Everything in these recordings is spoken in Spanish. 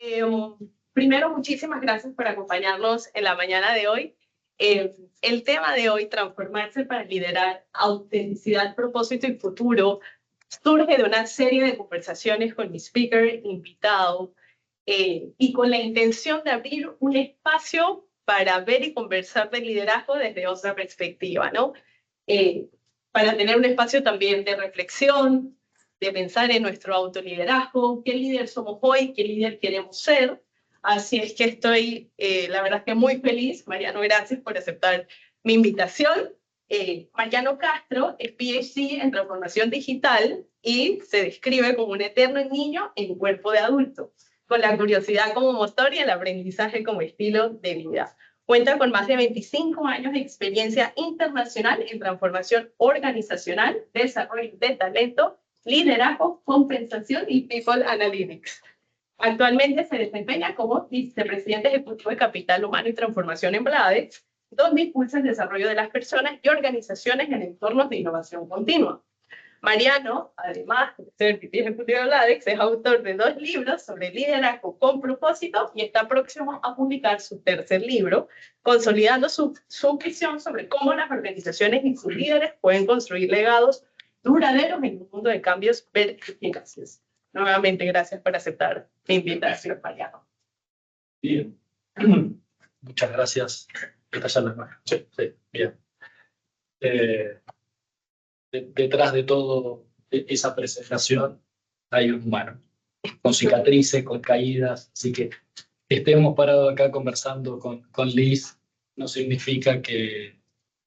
Eh, Primero, muchísimas gracias por acompañarnos en la mañana de hoy. El tema de hoy, transformarse para liderar autenticidad, propósito y futuro, surge de una serie de conversaciones con mi speaker invitado y con la intención de abrir un espacio para ver y conversar de liderazgo desde otra perspectiva, ¿no? Eh, para tener un espacio también de reflexión, de pensar en nuestro autoliderazgo, qué líder somos hoy, qué líder queremos ser. Así es que estoy, la verdad es que muy feliz. Mariano, gracias por aceptar mi invitación. Mariano Castro es PhD en transformación digital y se describe como un eterno niño en cuerpo de adulto, con la curiosidad como motor y el aprendizaje como estilo de vida. Cuenta con más de 25 años de experiencia internacional en transformación organizacional, desarrollo de talento, liderazgo, compensación y people analytics. Actualmente se desempeña como vicepresidente ejecutivo de Capital Humano y Transformación en Blades, donde impulsa el desarrollo de las personas y organizaciones en entornos de innovación continua. Mariano, además de ser ejecutivo de Blades, es autor de 2 libros sobre liderazgo con propósito y está próximo a publicar su tercer libro, consolidando su visión sobre cómo las organizaciones y sus líderes pueden construir legados duraderos en un mundo de cambios vertiginosos. Nuevamente, gracias por aceptar mi invitación, Mariano. Bien. Muchas gracias. Sí, bien. Detrás de todo esa presentación hay un humano, con cicatrices, con caídas, así que estemos parados acá conversando con Liz no significa que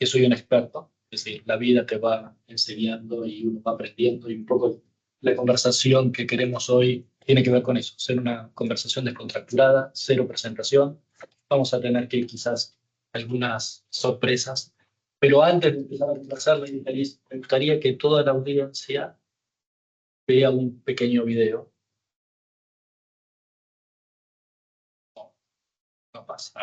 soy un experto, es decir, la vida te va enseñando y uno va aprendiendo y un poco la conversación que queremos hoy tiene que ver con eso, ser una conversación descontracturada, cero presentación. Vamos a tener que quizás algunas sorpresas, pero antes de empezar a conversar, Liz, me gustaría que toda la audiencia vea un pequeño video. No pasa.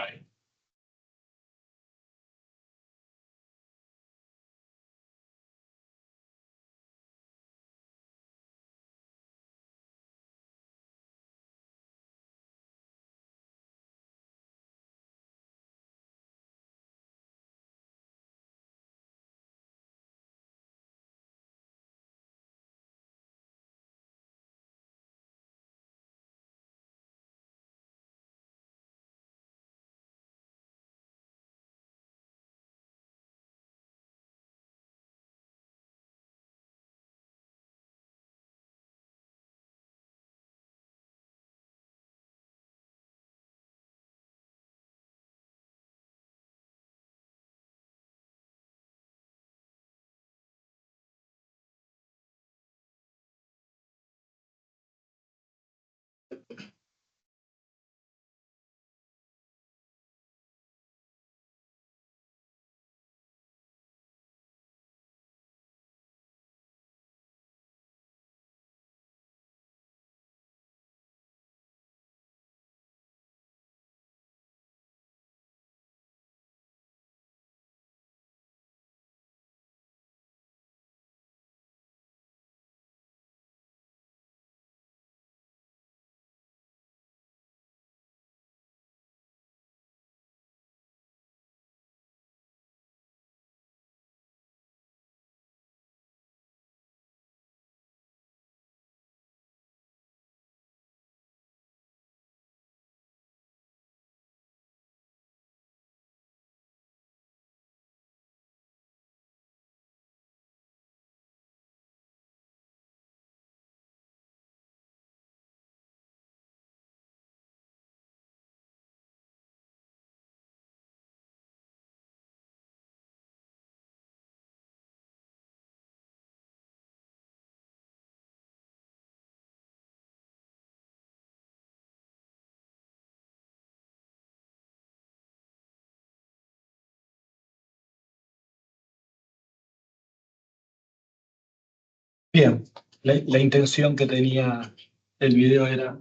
Bien, la intención que tenía el video era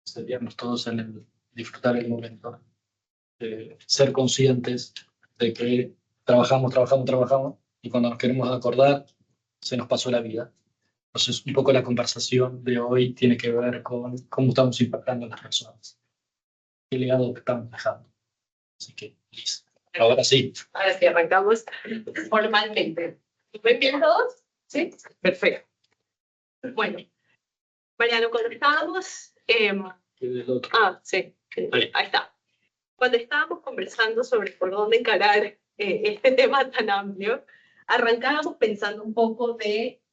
seríamos todos en el disfrutar el momento, ser conscientes de que trabajamos y cuando nos queremos acordar se nos pasó la vida. Entonces, un poco la conversación de hoy tiene que ver con cómo estamos impactando a las personas, qué legado que estamos dejando. Así que, listo. Ahora sí. Ahora sí, arrancamos formalmente. ¿Ven bien todos? ¿Sí? Perfecto. Bueno, Mariano, cuando estábamos... sí, ahí está. Cuando estábamos conversando sobre por dónde encarar este tema tan amplio, arrancábamos pensando un poco de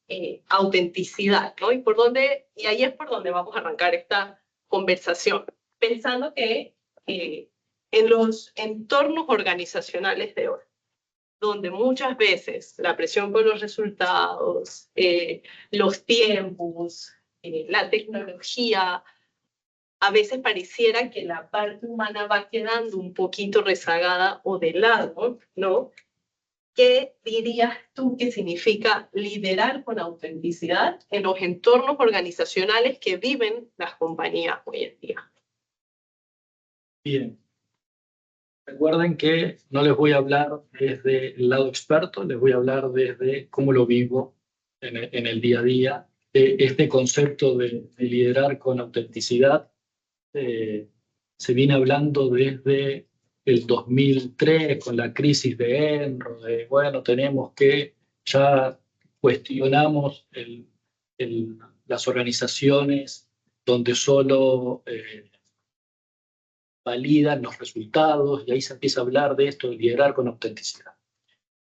autenticidad, ¿no? Y ahí es por donde vamos a arrancar esta conversación, pensando que en los entornos organizacionales de hoy, donde muchas veces la presión por los resultados, los tiempos, la tecnología, a veces pareciera que la parte humana va quedando un poquito rezagada o de lado, ¿no? ¿Qué dirías tú que significa liderar con autenticidad en los entornos organizacionales que viven las compañías hoy en día? Bien. Recuerden que no les voy a hablar desde el lado experto, les voy a hablar desde cómo lo vivo en el día a día. Este concepto de liderar con autenticidad se viene hablando desde el 2003 con la crisis de Enro, de bueno, tenemos que ya cuestionamos las organizaciones donde solo validan los resultados, y ahí se empieza a hablar de esto, de liderar con autenticidad.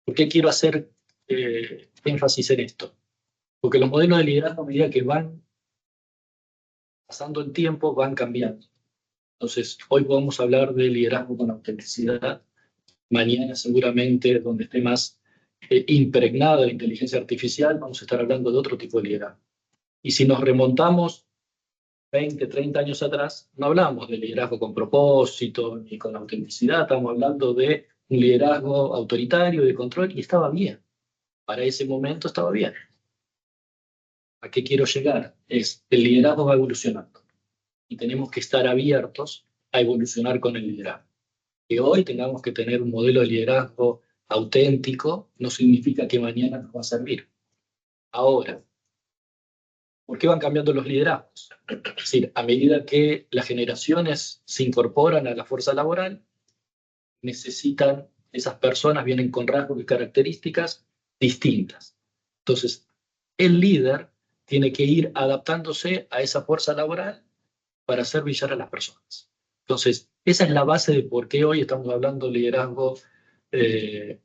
¿Por qué quiero hacer énfasis en esto? Porque los modelos de liderazgo, a medida que van pasando el tiempo, van cambiando. Entonces, hoy podemos hablar de liderazgo con autenticidad. Mañana, seguramente, donde esté más impregnada la inteligencia artificial, vamos a estar hablando de otro tipo de liderazgo. Y si nos remontamos 20, 30 años atrás, no hablamos de liderazgo con propósito ni con autenticidad, estamos hablando de un liderazgo autoritario, de control, y estaba bien. Para ese momento estaba bien. ¿A qué quiero llegar? El liderazgo va evolucionando y tenemos que estar abiertos a evolucionar con el liderazgo. Que hoy tengamos que tener un modelo de liderazgo auténtico no significa que mañana nos va a servir. Ahora, ¿por qué van cambiando los liderazgos? Es decir, a medida que las generaciones se incorporan a la fuerza laboral, necesitan, esas personas vienen con rasgos y características distintas. Entonces, el líder tiene que ir adaptándose a esa fuerza laboral para hacer brillar a las personas. Entonces, esa es la base de por qué hoy estamos hablando de liderazgo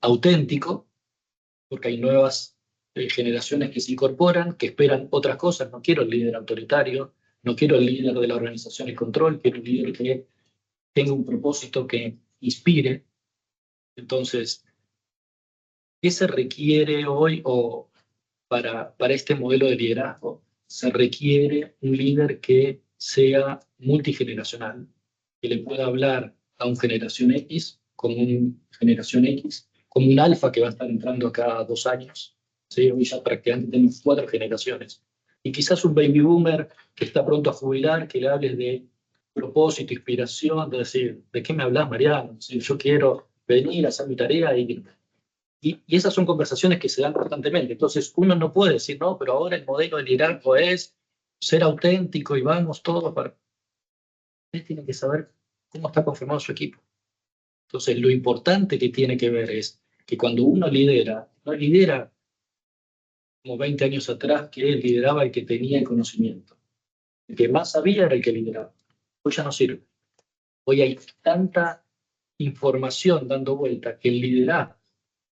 auténtico, porque hay nuevas generaciones que se incorporan, que esperan otras cosas. No quiero el líder autoritario, no quiero el líder de la organización y control, quiero un líder que tenga un propósito que inspire. Entonces, ¿qué se requiere hoy o para este modelo de liderazgo? Se requiere un líder que sea multigeneracional, que le pueda hablar a un generación X, como un alfa que va a estar entrando cada 2 años. ¿Sí? Hoy ya prácticamente tenemos 4 generaciones. Y quizás un baby boomer que está pronto a jubilar, que le hables de propósito, inspiración, de decir, ¿de qué me hablas, Mariano? Si yo quiero venir a hacer mi tarea y esas son conversaciones que se dan constantemente. Entonces, uno no puede decir, no, pero ahora el modelo de liderazgo es ser auténtico y vamos todos para... Usted tiene que saber cómo está conformado su equipo. Entonces, lo importante que tiene que ver es que cuando uno lidera, no lidera como 20 años atrás, que lideraba el que tenía el conocimiento. El que más sabía era el que lideraba. Hoy ya no sirve. Hoy hay tanta información dando vuelta que el liderazgo,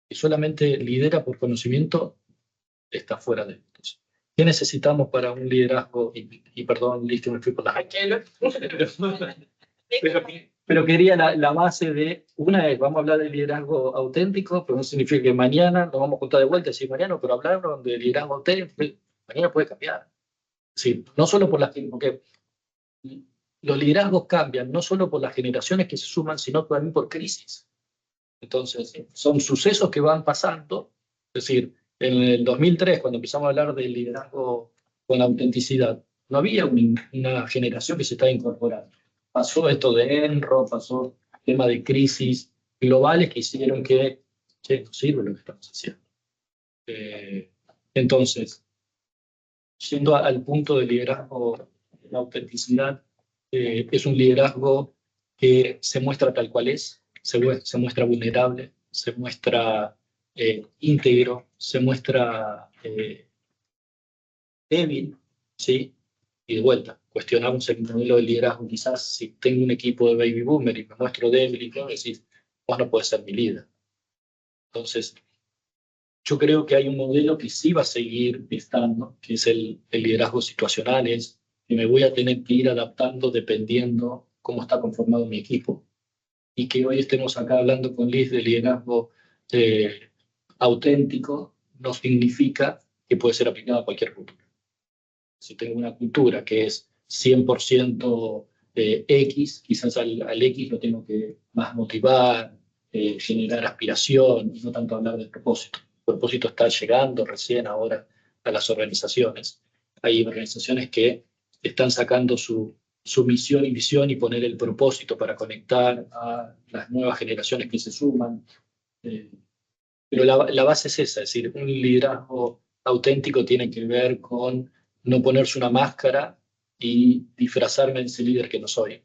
que solamente lidera por conocimiento, está fuera de esto. ¿Qué necesitamos para un liderazgo? Perdón, listo, me fui por la... pero quería la base de, una es, vamos a hablar de liderazgo auténtico, pero no significa que mañana nos vamos a contar de vuelta y decir, Mariano, pero hablaron de liderazgo auténtico, mañana puede cambiar. Sí, no solo por las... Porque los liderazgos cambian, no solo por las generaciones que se suman, sino también por crisis. Entonces, son sucesos que van pasando, es decir, en el 2003, cuando empezamos a hablar del liderazgo con autenticidad, no había una generación que se estaba incorporando. Pasó esto de Enro, pasó el tema de crisis globales que hicieron que, che, no sirve lo que estamos haciendo. Entonces, yendo al punto del liderazgo, la autenticidad es un liderazgo que se muestra tal cual es, se muestra vulnerable, se muestra íntegro, se muestra débil, ¿sí? Y de vuelta, cuestionamos el modelo de liderazgo. Quizás si tengo un equipo de baby boomer y me muestro débil y todo, decís, vos no puedes ser mi líder. Entonces, yo creo que hay un modelo que sí va a seguir estando, que es el liderazgo situacional, es que me voy a tener que ir adaptando dependiendo cómo está conformado mi equipo. Y que hoy estemos acá hablando con Liz de liderazgo eh, auténtico no significa que puede ser aplicado a cualquier cultura. Si tengo una cultura que es 100% X, quizás al X lo tengo que más motivar, generar aspiración, y no tanto hablar del propósito. El propósito está llegando recién ahora a las organizaciones. Hay organizaciones que están sacando su misión y visión y poner el propósito para conectar a las nuevas generaciones que se suman. Pero la base es esa, es decir, un liderazgo auténtico tiene que ver con no ponerse una máscara y disfrazarme de ese líder que no soy.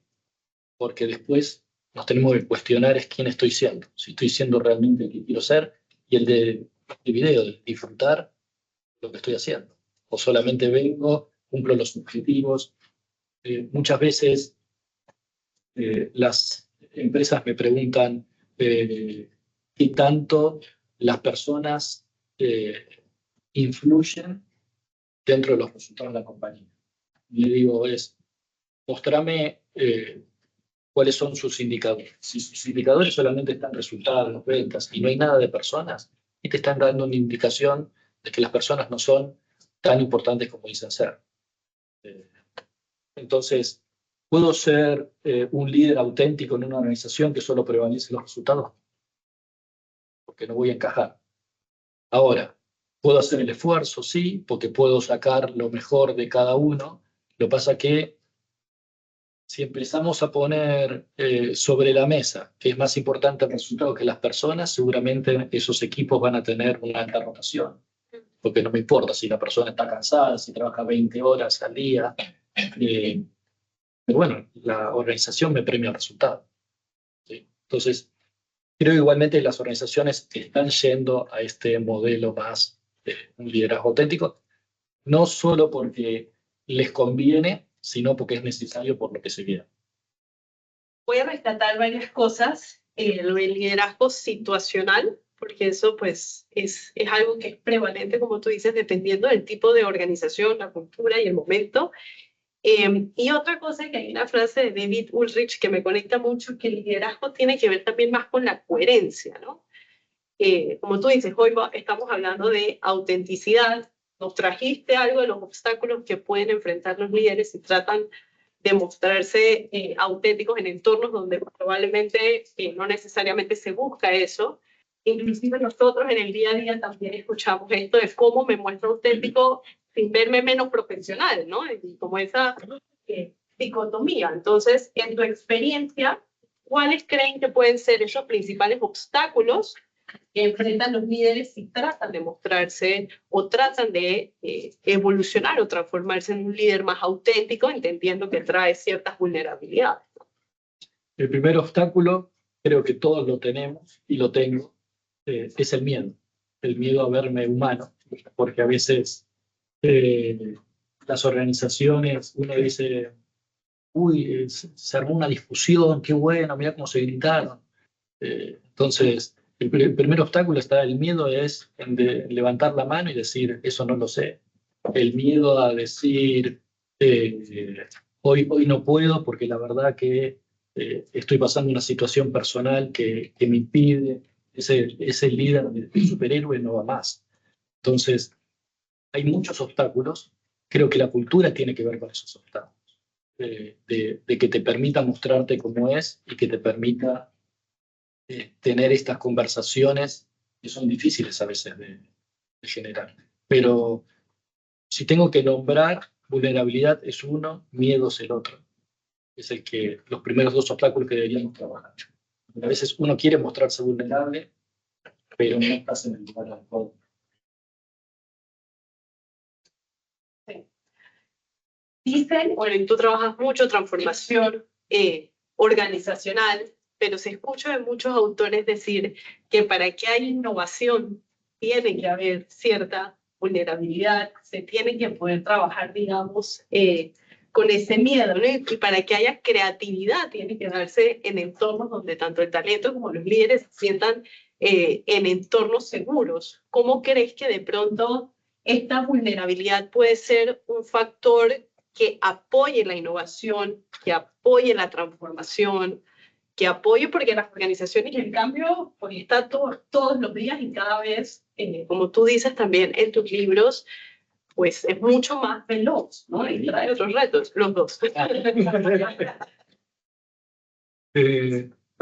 Porque después nos tenemos que cuestionar es quién estoy siendo, si estoy siendo realmente el que quiero ser, y el video, de disfrutar lo que estoy haciendo. O solamente vengo, cumplo los objetivos. Muchas veces las empresas me preguntan qué tanto las personas influyen dentro de los resultados de la compañía. Y le digo, mostrame cuáles son sus indicadores. Si sus indicadores solamente están resultados, ventas, y no hay nada de personas, y te están dando una indicación de que las personas no son tan importantes como dicen ser. Entonces, ¿puedo ser un líder auténtico en una organización que solo prevalece los resultados? Porque no voy a encajar. Ahora, ¿puedo hacer el esfuerzo? Sí, porque puedo sacar lo mejor de cada uno. Lo que pasa que si empezamos a poner sobre la mesa que es más importante el resultado que las personas, seguramente esos equipos van a tener una alta rotación. Porque no me importa si la persona está cansada, si trabaja 20 horas al día. Pero bueno, la organización me premia el resultado. ¿Sí? Entonces, creo igualmente que las organizaciones están yendo a este modelo más de un liderazgo auténtico, no solo porque les conviene, sino porque es necesario por lo que se viene. Voy a rescatar varias cosas. El liderazgo situacional, porque eso pues es algo que es prevalente, como tú dices, dependiendo del tipo de organización, la cultura y el momento. Y otra cosa, que hay una frase de David Ulrich que me conecta mucho, que el liderazgo tiene que ver también más con la coherencia, ¿no? Como tú dices, hoy estamos hablando de autenticidad. Nos trajiste algo de los obstáculos que pueden enfrentar los líderes y tratan de mostrarse auténticos en entornos donde probablemente no necesariamente se busca eso. Inclusive nosotros en el día a día también escuchamos esto de cómo me muestro auténtico sin verme menos profesional, ¿no? Y como esa dicotomía. Entonces, en tu experiencia, ¿cuáles creen que pueden ser esos principales obstáculos que enfrentan los líderes si tratan de mostrarse o tratan de evolucionar o transformarse en un líder más auténtico, entendiendo que trae ciertas vulnerabilidades? El primer obstáculo, creo que todos lo tenemos y lo tengo, es el miedo a verme humano, porque a veces las organizaciones, uno dice, uy, se armó una discusión, qué bueno, mira cómo se gritaron. Entonces, el primer obstáculo está, el miedo es en levantar la mano y decir, eso no lo sé. El miedo a decir, hoy no puedo porque la verdad que estoy pasando una situación personal que me impide, ese líder de superhéroe no va más. Entonces, hay muchos obstáculos. Creo que la cultura tiene que ver con esos obstáculos. De que te permita mostrarte como es y que te permita tener estas conversaciones que son difíciles a veces de generar. Pero si tengo que nombrar, vulnerabilidad es uno, miedo es el otro. Es los primeros dos obstáculos que deberíamos trabajar. A veces uno quiere mostrarse vulnerable, pero no estás en el lugar adecuado. Sí. dicen, bueno, y tú trabajas mucho transformación organizacional, pero se escucha de muchos autores decir que para que haya innovación tiene que haber cierta vulnerabilidad, se tiene que poder trabajar, digamos, con ese miedo, ¿no? Y para que haya creatividad tiene que darse en entornos donde tanto el talento como los líderes se sientan en entornos seguros. ¿Cómo crees que de pronto esta vulnerabilidad puede ser un factor que apoye la innovación, que apoye la transformación, que apoye porque las organizaciones y el cambio pues está todos los días y cada vez, como tú dices también en tus libros, pues es mucho más veloz, ¿no? Y trae otros retos, los dos. A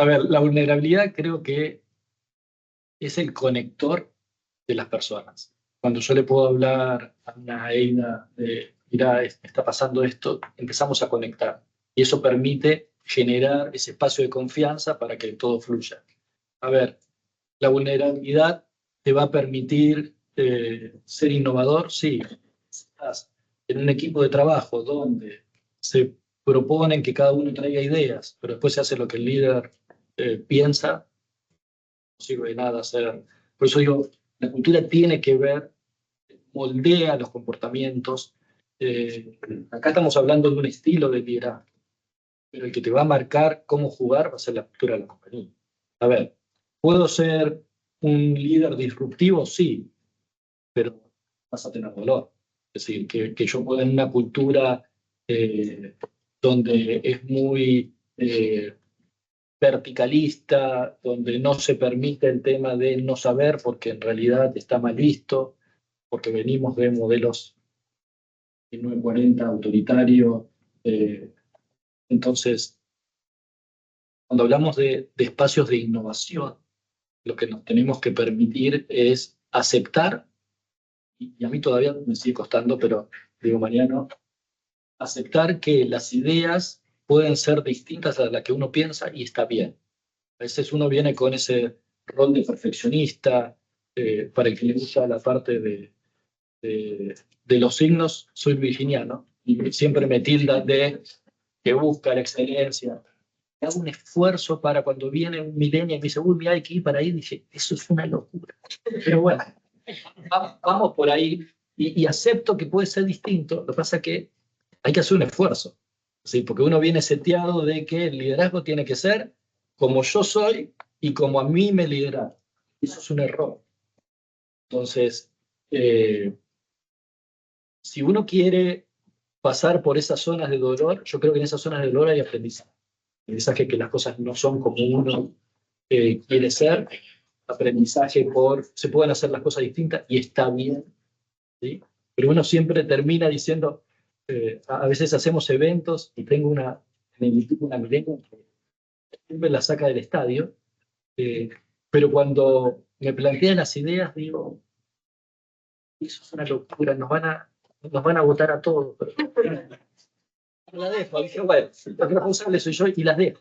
ver, la vulnerabilidad creo que es el conector de las personas. Cuando yo le puedo hablar a una Eida de, mira, está pasando esto, empezamos a conectar. Y eso permite generar ese espacio de confianza para que todo fluya. A ver, la vulnerabilidad te va a permitir ser innovador, sí. Estás en un equipo de trabajo donde se proponen que cada uno traiga ideas, pero después se hace lo que el líder piensa, no sirve de nada hacer. Por eso digo, la cultura tiene que ver, moldea los comportamientos. Acá estamos hablando de un estilo de liderazgo, pero el que te va a marcar cómo jugar va a ser la cultura de la compañía. A ver, ¿puedo ser un líder disruptivo? Sí, pero vas a tener dolor. Es decir, que yo pueda en una cultura donde es muy verticalista, donde no se permite el tema de no saber porque en realidad está mal visto, porque venimos de modelos 1940 autoritarios. Entonces, cuando hablamos de espacios de innovación, lo que nos tenemos que permitir es aceptar, y a mí todavía me sigue costando, pero digo, Mariano, aceptar que las ideas pueden ser distintas a las que uno piensa y está bien. A veces uno viene con ese rol de perfeccionista, para el que le gusta la parte de los signos, soy virginiano, y siempre me tildan de que busca la excelencia. Hago un esfuerzo para cuando viene un millennial y me dice, uy, mira, hay que ir para ahí, dije, eso es una locura. Pero bueno, vamos por ahí y acepto que puede ser distinto. Lo que pasa es que hay que hacer un esfuerzo, ¿sí? Porque uno viene seteado de que el liderazgo tiene que ser como yo soy y como a mí me lideran. Eso es un error. Entonces, si uno quiere pasar por esas zonas de dolor, yo creo que en esas zonas de dolor hay aprendizaje. Aprendizaje que las cosas no son como uno quiere ser, aprendizaje por, se pueden hacer las cosas distintas y está bien, ¿sí? Pero uno siempre termina diciendo, a veces hacemos eventos y tengo en el instituto una millennial que siempre la saca del estadio, eh, pero cuando me plantean las ideas digo, eso es una locura, nos van a votar a todos. Pero la dejo, dije, bueno, el responsable soy yo y las dejo.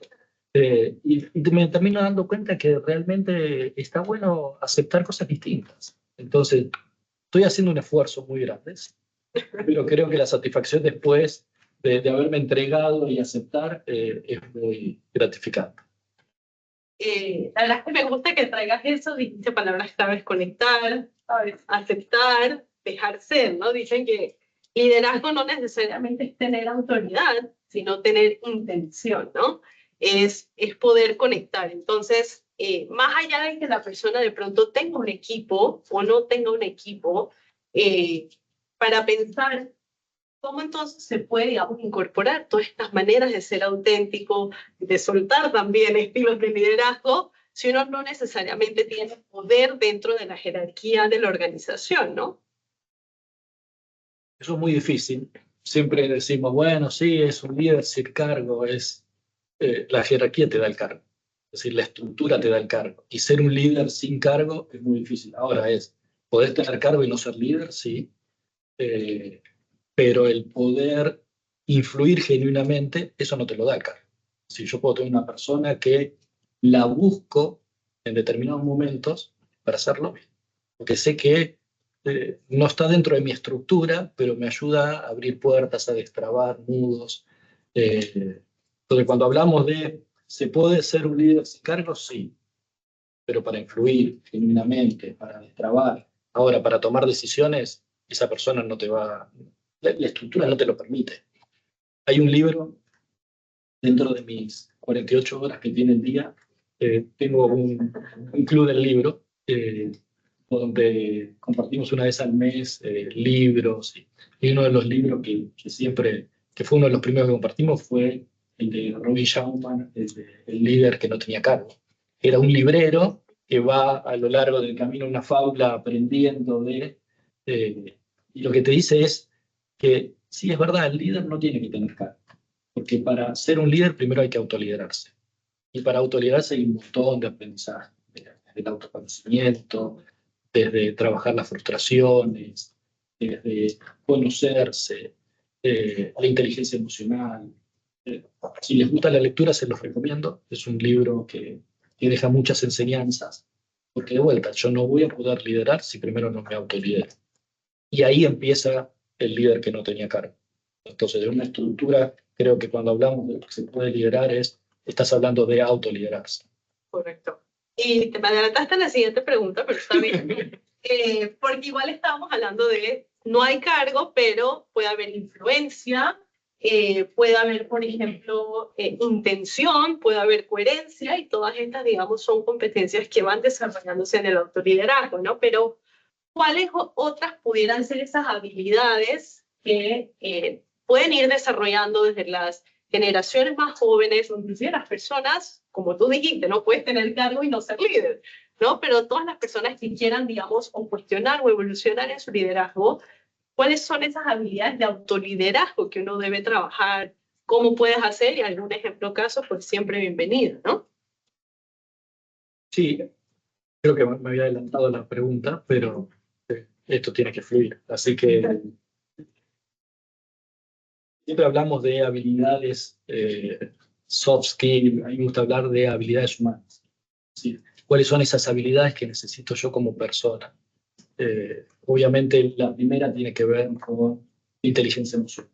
Y me termino dando cuenta que realmente está bueno aceptar cosas distintas. Entonces, estoy haciendo un esfuerzo muy grande, pero creo que la satisfacción después de haberme entregado y aceptar es muy gratificante. La verdad es que me gusta que traigas eso, dijiste palabras claves, conectar, ¿sabes? Aceptar, dejar ser, ¿no? Dicen que liderazgo no necesariamente es tener autoridad, sino tener intención, ¿no? Es poder conectar. Entonces, más allá de que la persona de pronto tenga un equipo o no tenga un equipo, para pensar ¿cómo entonces se puede, digamos, incorporar todas estas maneras de ser auténtico, de soltar también estilos de liderazgo, si uno no necesariamente tiene poder dentro de la jerarquía de la organización, ¿no? Eso es muy difícil. Siempre decimos, bueno, sí, es un líder sin cargo, la jerarquía te da el cargo. Es decir, la estructura te da el cargo. Y ser un líder sin cargo es muy difícil. Ahora ¿podés tener cargo y no ser líder? Sí. Pero el poder influir genuinamente, eso no te lo da el cargo. Si yo puedo tener una persona que la busco en determinados momentos para hacerlo bien, porque sé que no está dentro de mi estructura, pero me ayuda a abrir puertas, a destrabar nudos. Entonces, cuando hablamos de, ¿se puede ser un líder sin cargo? Sí, pero para influir genuinamente, para destrabar. Ahora, para tomar decisiones, esa persona no te va, la estructura no te lo permite. Hay un libro dentro de mis 48 horas que tiene el día, tengo un club del libro, donde compartimos una vez al mes libros, y uno de los libros que siempre, que fue uno de los primeros que compartimos fue el de Robin Sharma, el líder que no tenía cargo. Era un librero que va a lo largo del camino una fábula aprendiendo y lo que te dice es que sí, es verdad, el líder no tiene que tener cargo, porque para ser un líder primero hay que autoliderarse. Y para autoliderarse hay un montón de aprendizaje, desde el autoconocimiento, desde trabajar las frustraciones, desde conocerse, la inteligencia emocional. Si les gusta la lectura, se los recomiendo. Es un libro que deja muchas enseñanzas, porque de vuelta, yo no voy a poder liderar si primero no me autolidero. Y ahí empieza el líder que no tenía cargo. Entonces, de una estructura, creo que cuando hablamos de lo que se puede liderar estás hablando de autoliderarse. Correcto. Y te me adelantaste a la siguiente pregunta, pero está bien. Porque igual estábamos hablando de, no hay cargo, pero puede haber influencia, puede haber, por ejemplo, intención, puede haber coherencia, y todas estas, digamos, son competencias que van desarrollándose en el autoliderazgo, ¿no? Pero, ¿cuáles otras pudieran ser esas habilidades que pueden ir desarrollando desde las generaciones más jóvenes, o inclusive las personas, como tú dijiste, no puedes tener cargo y no ser líder, ¿no? Pero todas las personas que quieran, digamos, o cuestionar o evolucionar en su liderazgo, ¿cuáles son esas habilidades de autoliderazgo que uno debe trabajar? ¿Cómo puedes hacer? Y algún ejemplo caso, pues siempre bienvenido, ¿no? Sí, creo que me había adelantado la pregunta, pero esto tiene que fluir. Así que siempre hablamos de habilidades, soft skills, a mí me gusta hablar de habilidades humanas. ¿Sí? ¿Cuáles son esas habilidades que necesito yo como persona? Obviamente la primera tiene que ver con inteligencia emocional.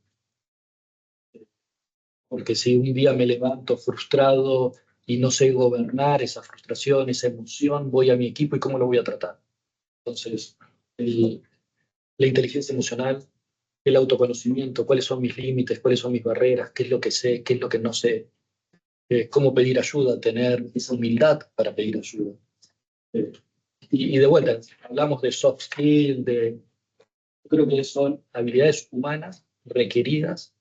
Porque si un día me levanto frustrado y no sé gobernar esa frustración, esa emoción, voy a mi equipo y cómo lo voy a tratar. Entonces, la inteligencia emocional, el autoconocimiento, cuáles son mis límites, cuáles son mis barreras, qué es lo que sé, qué es lo que no sé, cómo pedir ayuda, tener esa humildad para pedir ayuda. Y de vuelta, hablamos de soft skills, creo que son habilidades humanas requeridas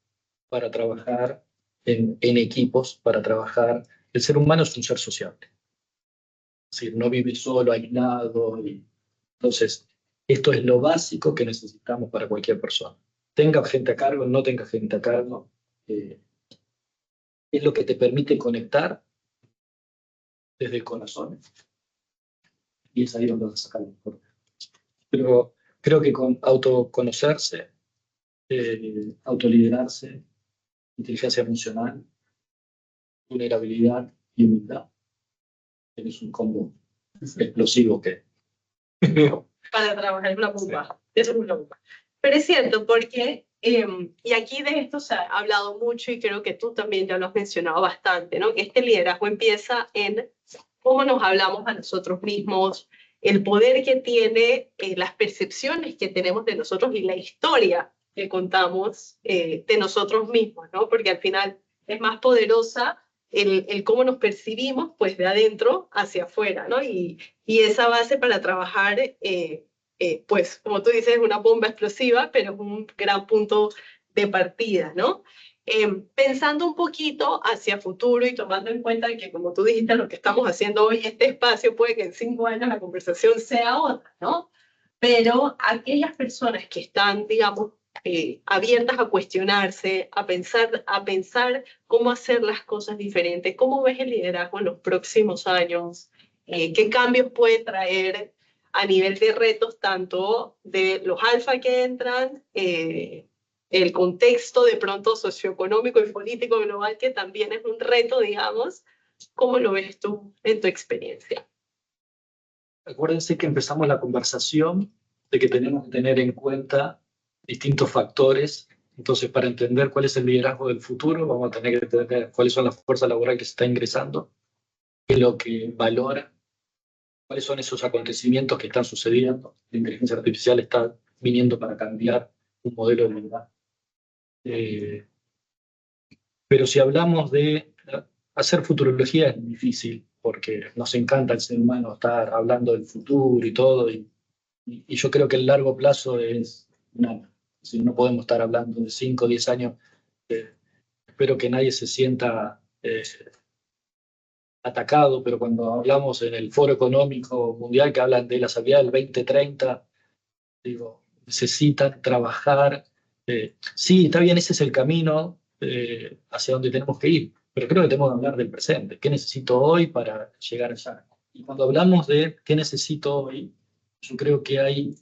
para trabajar en equipos, para trabajar. El ser humano es un ser sociable. Es decir, no vive solo, aislado. Entonces, esto es lo básico que necesitamos para cualquier persona. Tenga gente a cargo, no tenga gente a cargo. Es lo que te permite conectar desde el corazón. Y es ahí donde vas a sacar lo mejor. Pero creo que con autoconocerse, autoliderarse, inteligencia emocional, vulnerabilidad y humildad, tienes un combo explosivo que... Para trabajar en una bomba. Eso es una bomba. Pero es cierto, porque, y aquí de esto se ha hablado mucho y creo que tú también ya lo has mencionado bastante, ¿no? Que este liderazgo empieza en cómo nos hablamos a nosotros mismos, el poder que tiene, las percepciones que tenemos de nosotros y la historia que contamos de nosotros mismos, ¿no? Porque al final es más poderosa el cómo nos percibimos, pues de adentro hacia afuera, ¿no? Y esa base para trabajar, pues como tú dices, es una bomba explosiva, pero es un gran punto de partida, ¿no? Pensando un poquito hacia futuro y tomando en cuenta que, como tú dijiste, lo que estamos haciendo hoy, este espacio, puede que en 5 años la conversación sea otra, ¿no? Pero aquellas personas que están, digamos, abiertas a cuestionarse, a pensar cómo hacer las cosas diferentes, cómo ves el liderazgo en los próximos años, qué cambios puede traer a nivel de retos, tanto de los alfa que entran, el contexto de pronto socioeconómico y político global, que también es un reto, digamos. ¿Cómo lo ves tú en tu experiencia? Acuérdense que empezamos la conversación de que tenemos que tener en cuenta distintos factores. Entonces, para entender cuál es el liderazgo del futuro, vamos a tener que entender cuáles son las fuerzas laborales que se está ingresando, qué es lo que valora, cuáles son esos acontecimientos que están sucediendo. La inteligencia artificial está viniendo para cambiar un modelo de liderazgo. Pero si hablamos de hacer futurología es difícil, porque nos encanta el ser humano estar hablando del futuro y todo, y yo creo que el largo plazo es nada. Si no podemos estar hablando de 5 o 10 años, espero que nadie se sienta atacado, pero cuando hablamos en el Foro Económico Mundial que hablan de la salida del 2030, digo, necesitan trabajar. Sí, está bien, ese es el camino hacia donde tenemos que ir, pero creo que tenemos que hablar del presente. ¿Qué necesito hoy para llegar allá? Y cuando hablamos de qué necesito hoy, yo creo que hay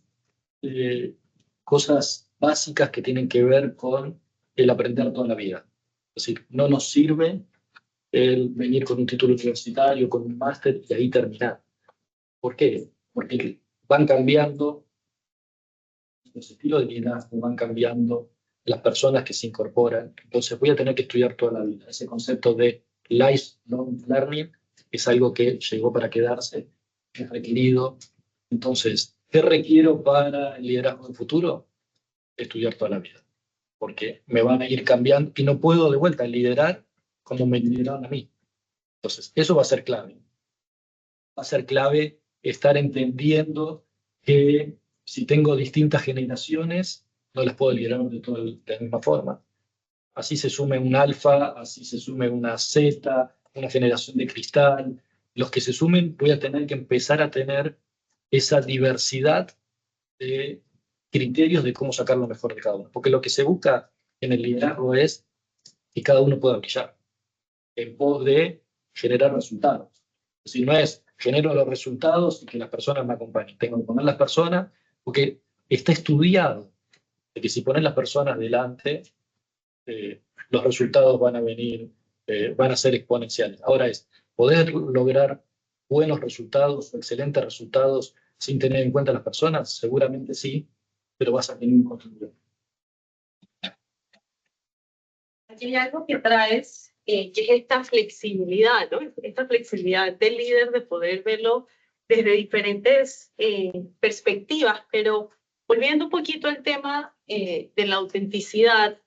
cosas básicas que tienen que ver con el aprender toda la vida. Es decir, no nos sirve el venir con un título universitario, con un máster y ahí terminar. ¿Por qué? Porque van cambiando los estilos de liderazgo, van cambiando las personas que se incorporan. Entonces voy a tener que estudiar toda la vida. Ese concepto de lifelong learning es algo que llegó para quedarse, es requerido. Entonces, ¿qué requiero para el liderazgo del futuro? Estudiar toda la vida, porque me van a ir cambiando y no puedo de vuelta liderar como me lideraron a mí. Entonces, eso va a ser clave. Va a ser clave estar entendiendo que si tengo distintas generaciones, no las puedo liderar de la misma forma. Así se sume un alfa, así se sume una zeta, una generación de cristal. Los que se sumen, voy a tener que empezar a tener esa diversidad de criterios de cómo sacar lo mejor de cada uno. Porque lo que se busca en el liderazgo es que cada uno pueda brillar en pos de generar resultados. Si no es genero los resultados y que las personas me acompañen. Tengo que poner las personas porque está estudiado de que si pones las personas delante, los resultados van a venir, van a ser exponenciales. Ahora es poder lograr buenos resultados o excelentes resultados sin tener en cuenta a las personas, seguramente sí, pero vas a tener un contribuidor. Aquí hay algo que traes, que es esta flexibilidad, ¿no? Esta flexibilidad del líder de poder verlo desde diferentes perspectivas, pero volviendo un poquito al tema de la autenticidad,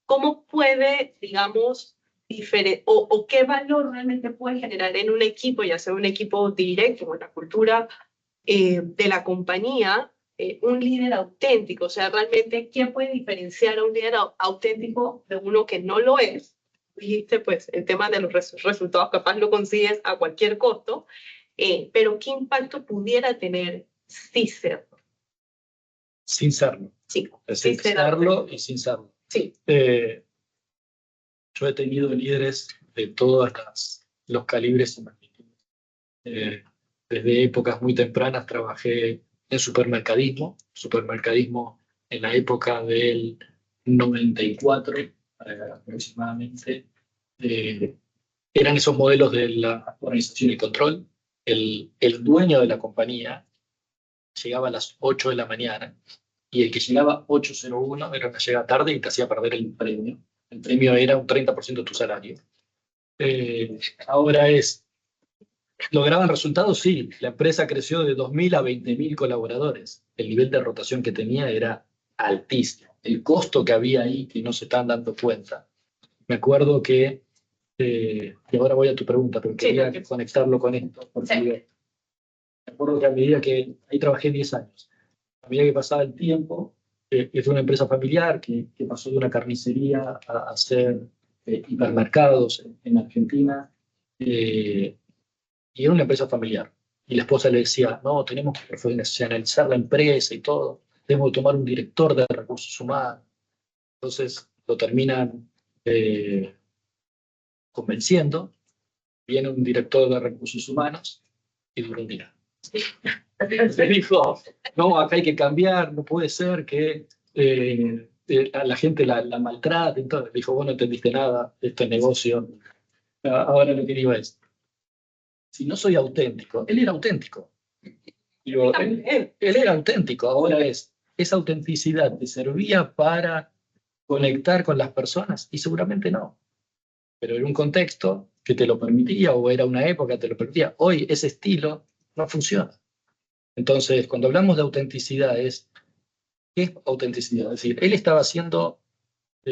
¿cómo puede, digamos, o qué valor realmente puede generar en un equipo, ya sea un equipo directo o en la cultura de la compañía, un líder auténtico? O sea, realmente, ¿quién puede diferenciar a un líder auténtico de uno que no lo es? Dijiste, pues, el tema de los resultados capaz lo consigues a cualquier costo, pero ¿qué impacto pudiera tener sí serlo? Sin serlo. Sí, Es decir, serlo y sin serlo. Sí. Yo he tenido líderes de todos los calibres y magnitudes. Desde épocas muy tempranas trabajé en supermercadismo en la época del 94 aproximadamente. Eran esos modelos de la organización y control. El dueño de la compañía llegaba a las 8 de la mañana y el que llegaba 8:01 era una llegada tarde y te hacía perder el premio. El premio era un 30% de tu salario. Ahora ¿lograban resultados? Sí. La empresa creció de 2.000 a 20.000 colaboradores. El nivel de rotación que tenía era altísimo. El costo que había ahí, que no se están dando cuenta. Me acuerdo que, y ahora voy a tu pregunta, pero quería conectarlo con esto. Porque me acuerdo que a medida que, ahí trabajé 10 años, a medida que pasaba el tiempo, es una empresa familiar que pasó de una carnicería a hacer hipermercados en Argentina. Y era una empresa familiar. Y la esposa le decía, no, tenemos que profesionalizar la empresa y todo, tenemos que tomar un director de recursos humanos. Entonces lo terminan convenciendo, viene un director de recursos humanos y dijo, mira, le dijo, no, acá hay que cambiar, no puede ser que a la gente la maltrate. Entonces dijo, vos no entendiste nada, esto es negocio. Ahora lo que digo es, si no soy auténtico, él era auténtico. Digo, él era auténtico, ahora esa autenticidad te servía para conectar con las personas y seguramente no, pero era un contexto que te lo permitía o era una época que te lo permitía. Hoy ese estilo no funciona. Entonces, cuando hablamos de autenticidad, ¿qué es autenticidad? Es decir, él estaba siendo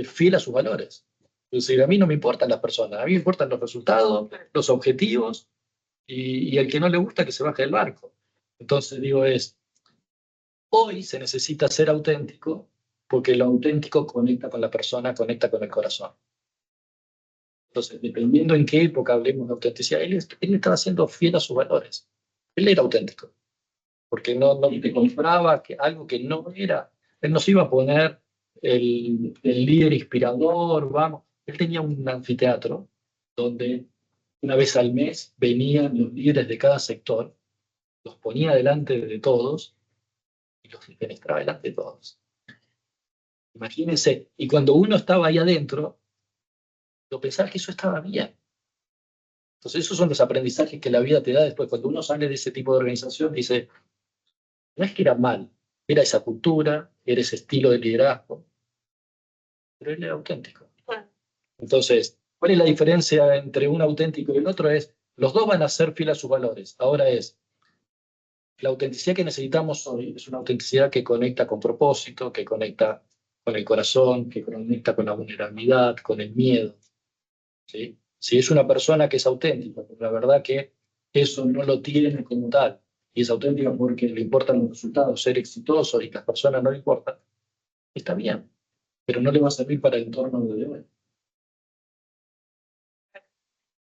fiel a sus valores. Es decir, a mí no me importan las personas, a mí me importan los resultados, los objetivos y el que no le gusta que se baje del barco. Entonces, digo, hoy se necesita ser auténtico porque lo auténtico conecta con la persona, conecta con el corazón. Entonces, dependiendo en qué época hablemos de autenticidad, él estaba siendo fiel a sus valores. Él era auténtico, porque no te compraba algo que no era. Él no se iba a poner el líder inspirador, vamos. Él tenía un anfiteatro donde una vez al mes venían los líderes de cada sector, los ponía delante de todos y los penetraba delante de todos. Imagínense, y cuando uno estaba ahí adentro, lo pensaba que eso estaba bien. Entonces esos son los aprendizajes que la vida te da después. Cuando uno sale de ese tipo de organización, dice, no es que era mal, era esa cultura, era ese estilo de liderazgo, pero él era auténtico. Entonces, ¿cuál es la diferencia entre un auténtico y el otro? Los dos van a ser fieles a sus valores. Ahora la autenticidad que necesitamos hoy es una autenticidad que conecta con propósito, que conecta con el corazón, que conecta con la vulnerabilidad, con el miedo. ¿Sí? Si es una persona que es auténtica, pero la verdad que eso no lo tiene como tal, y es auténtica porque le importan los resultados, ser exitoso y que a las personas no le importan, está bien, pero no le va a servir para el entorno de hoy.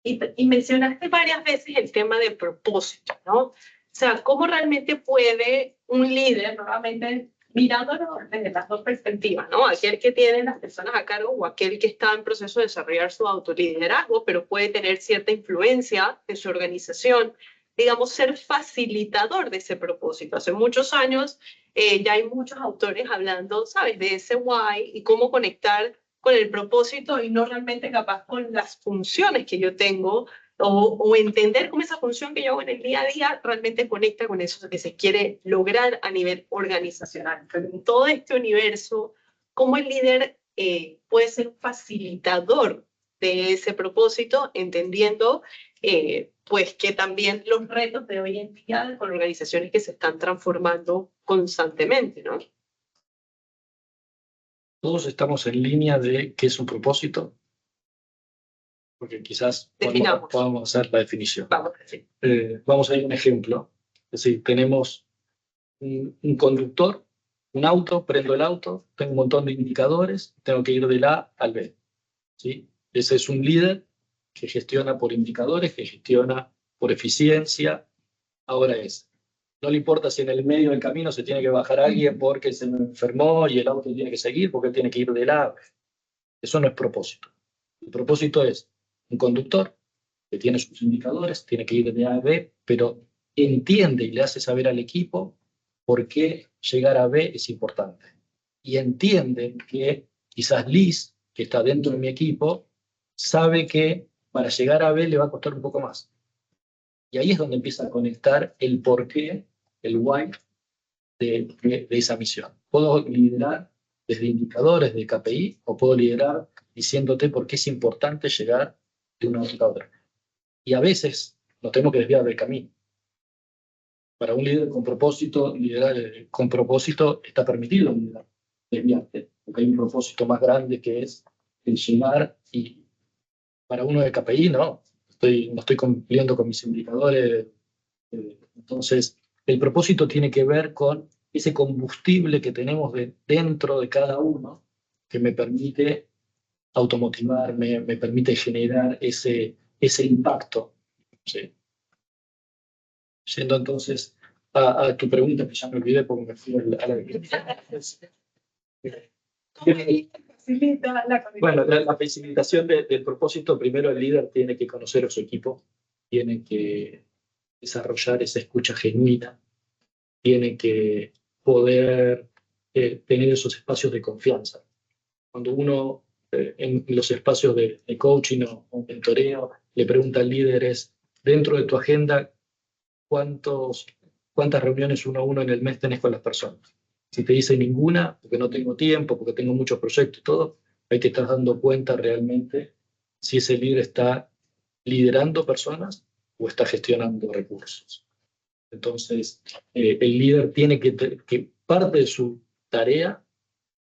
Y mencionaste varias veces el tema de propósito, ¿no? O sea, ¿cómo realmente puede un líder, nuevamente mirándolo desde las dos perspectivas, ¿no? Aquel que tiene las personas a cargo o aquel que está en proceso de desarrollar su autoliderazgo, pero puede tener cierta influencia en su organización, digamos, ser facilitador de ese propósito. Hace muchos años ya hay muchos autores hablando, ¿sabes?, de ese why y cómo conectar con el propósito y no realmente capaz con las funciones que yo tengo o entender cómo esa función que yo hago en el día a día realmente conecta con eso que se quiere lograr a nivel organizacional. Pero en todo este universo, ¿cómo el líder puede ser un facilitador de ese propósito, entendiendo pues que también los retos de hoy en día con organizaciones que se están transformando constantemente, ¿no? Todos estamos en línea de qué es un propósito, porque quizás podamos hacer la definición. Vamos a ir a un ejemplo. Es decir, tenemos un conductor, un auto, prendo el auto, tengo un montón de indicadores, tengo que ir del A al B. ¿Sí? Ese es un líder que gestiona por indicadores, que gestiona por eficiencia. Ahora no le importa si en el medio del camino se tiene que bajar alguien porque se me enfermó y el auto tiene que seguir porque él tiene que ir del A. Eso no es propósito. El propósito es un conductor que tiene sus indicadores, tiene que ir de A a B, pero entiende y le hace saber al equipo por qué llegar a B es importante. Y entiende que quizás Liz, que está dentro de mi equipo, sabe que para llegar a B le va a costar un poco más. Y ahí es donde empieza a conectar el porqué, el why de esa misión. Puedo liderar desde indicadores de KPI o puedo liderar diciéndote por qué es importante llegar de una a otra. Y a veces nos tenemos que desviar del camino. Para un líder con propósito, liderar con propósito está permitido liderar, desviarte, porque hay un propósito más grande que es el llegar y para uno de KPI no estoy cumpliendo con mis indicadores. Entonces, el propósito tiene que ver con ese combustible que tenemos dentro de cada uno que me permite automotivarme, me permite generar ese impacto. ¿Sí? Yendo entonces a tu pregunta, que ya me olvidé porque me fui a la... Bueno, la facilitación del propósito, primero el líder tiene que conocer a su equipo, tiene que desarrollar esa escucha genuina, tiene que poder tener esos espacios de confianza. Cuando uno en los espacios de coaching o mentoreo le pregunta al líder dentro de tu agenda, ¿cuántos cuántas reuniones uno a uno en el mes tenés con las personas. Si te dice ninguna, porque no tengo tiempo, porque tengo muchos proyectos y todo, ahí te estás dando cuenta realmente si ese líder está liderando personas o está gestionando recursos. Entonces, el líder tiene que parte de su tarea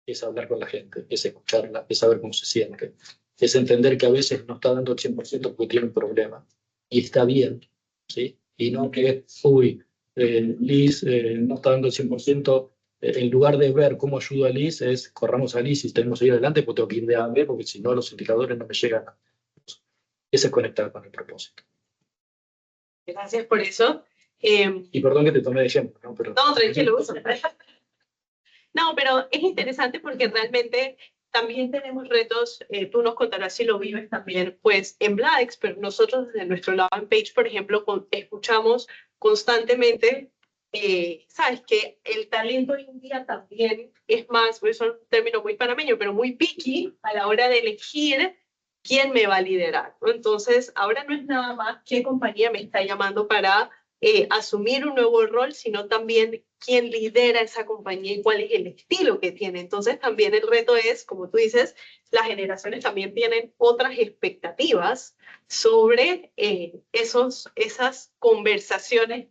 es hablar con la gente, es escucharla, es saber cómo se siente, es entender que a veces no está dando el 100% porque tiene un problema. Y está bien, ¿sí? Y no que, uy, Liz no está dando el 100%, en lugar de ver cómo ayudo a Liz, es corramos a Liz y tenemos que ir adelante, pues tengo que ir de A a B, porque si no los indicadores no me llegan. Ese es conectar con el propósito. Gracias por eso. Y perdón que te tomé de ejemplo, ¿no? Pero, no, tranquilo. No, pero es interesante porque realmente también tenemos retos, tú nos contarás si lo vives también, pues en Bladex, pero nosotros desde nuestro lado en Page, por ejemplo, escuchamos constantemente, sabes que el talento hoy en día también es más, pues es un término muy panameño, pero muy picky a la hora de elegir quién me va a liderar, ¿no? Entonces, ahora no es nada más qué compañía me está llamando para asumir un nuevo rol, sino también quién lidera esa compañía y cuál es el estilo que tiene. Entonces también el reto es, como tú dices, las generaciones también tienen otras expectativas sobre esas conversaciones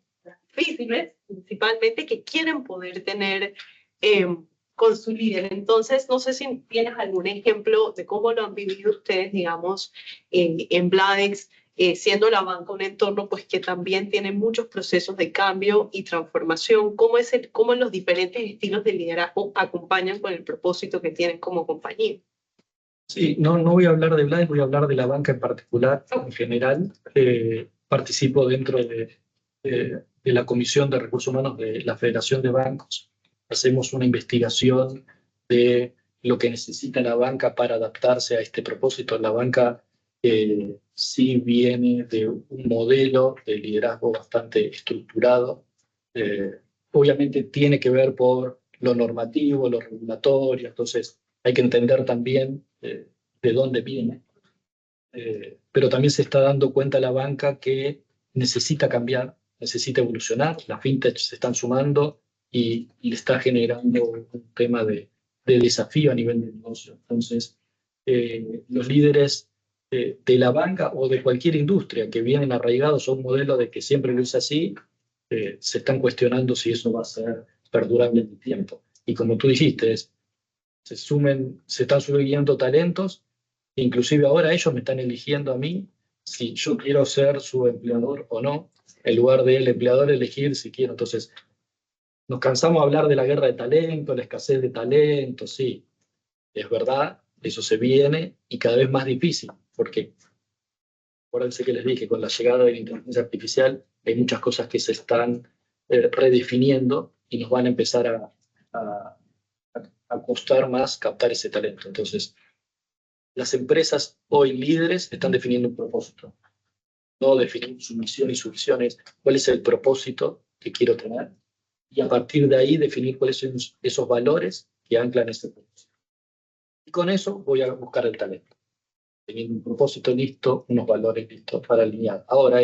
difíciles, principalmente, que quieren poder tener con su líder. Entonces, no sé si tienes algún ejemplo de cómo lo han vivido ustedes, digamos, en Bladex, siendo la banca un entorno pues, que también tiene muchos procesos de cambio y transformación. ¿Cómo los diferentes estilos de liderazgo acompañan con el propósito que tienen como compañía? Sí, no voy a hablar de Bladex, voy a hablar de la banca en particular, en general. Participo dentro de la Comisión de Recursos Humanos de la Federación de Bancos. Hacemos una investigación de lo que necesita la banca para adaptarse a este propósito. La banca sí viene de un modelo de liderazgo bastante estructurado. Obviamente tiene que ver por lo normativo, lo regulatorio, entonces hay que entender también de dónde viene. Pero también se está dando cuenta la banca que necesita cambiar, necesita evolucionar, las fintechs se están sumando y le está generando un tema de desafío a nivel de negocio. Entonces, los líderes de la banca o de cualquier industria que vienen arraigados a un modelo de que siempre lo hice así, se están cuestionando si eso va a ser perdurable en el tiempo. Y como tú dijiste, se están subiendo talentos, inclusive ahora ellos me están eligiendo a mí si yo quiero ser su empleador o no, en lugar del empleador elegir si quiero. Entonces, nos cansamos de hablar de la guerra de talento, la escasez de talento, sí, es verdad, eso se viene y cada vez más difícil, porque acuérdense que les dije, con la llegada de la inteligencia artificial hay muchas cosas que se están redefiniendo y nos van a empezar a costar más captar ese talento. Entonces, las empresas hoy líderes están definiendo un propósito, no definir su misión y su visión, es cuál es el propósito que quiero tener y a partir de ahí definir cuáles son esos valores que anclan ese propósito. Y con eso voy a buscar el talento, teniendo un propósito listo, unos valores listos para alinear. Ahora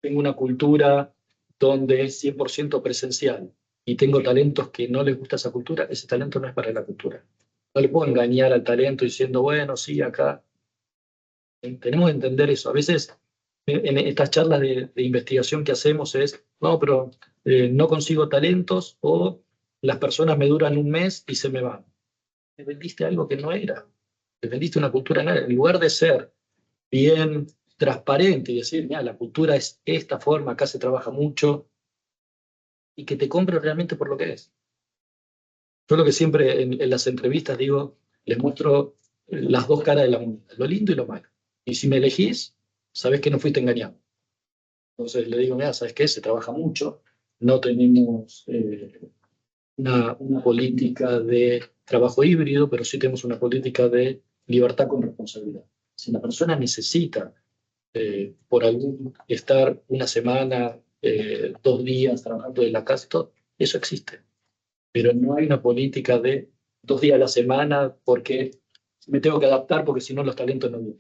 tengo una cultura donde es 100% presencial y tengo talentos que no les gusta esa cultura, ese talento no es para la cultura. No le puedo engañar al talento diciendo, bueno, sí, acá. Tenemos que entender eso. A veces en estas charlas de investigación que hacemos es, no, pero no consigo talentos o las personas me duran un mes y se me van. Me vendiste algo que no era. Me vendiste una cultura no era. En lugar de ser bien transparente y decir, mira, la cultura es esta forma, acá se trabaja mucho, y que te compre realmente por lo que es. Yo lo que siempre en las entrevistas digo, les muestro las dos caras de la moneda, lo lindo y lo malo. Y si me elegís, sabés que no fuiste engañado. Entonces le digo, mira, ¿sabes qué? Se trabaja mucho, no tenemos una política de trabajo híbrido, pero sí tenemos una política de libertad con responsabilidad. Si la persona necesita por algún estar una semana, 2 días trabajando en la casa, todo, eso existe. Pero no hay una política de 2 días a la semana porque me tengo que adaptar porque si no los talentos no vienen.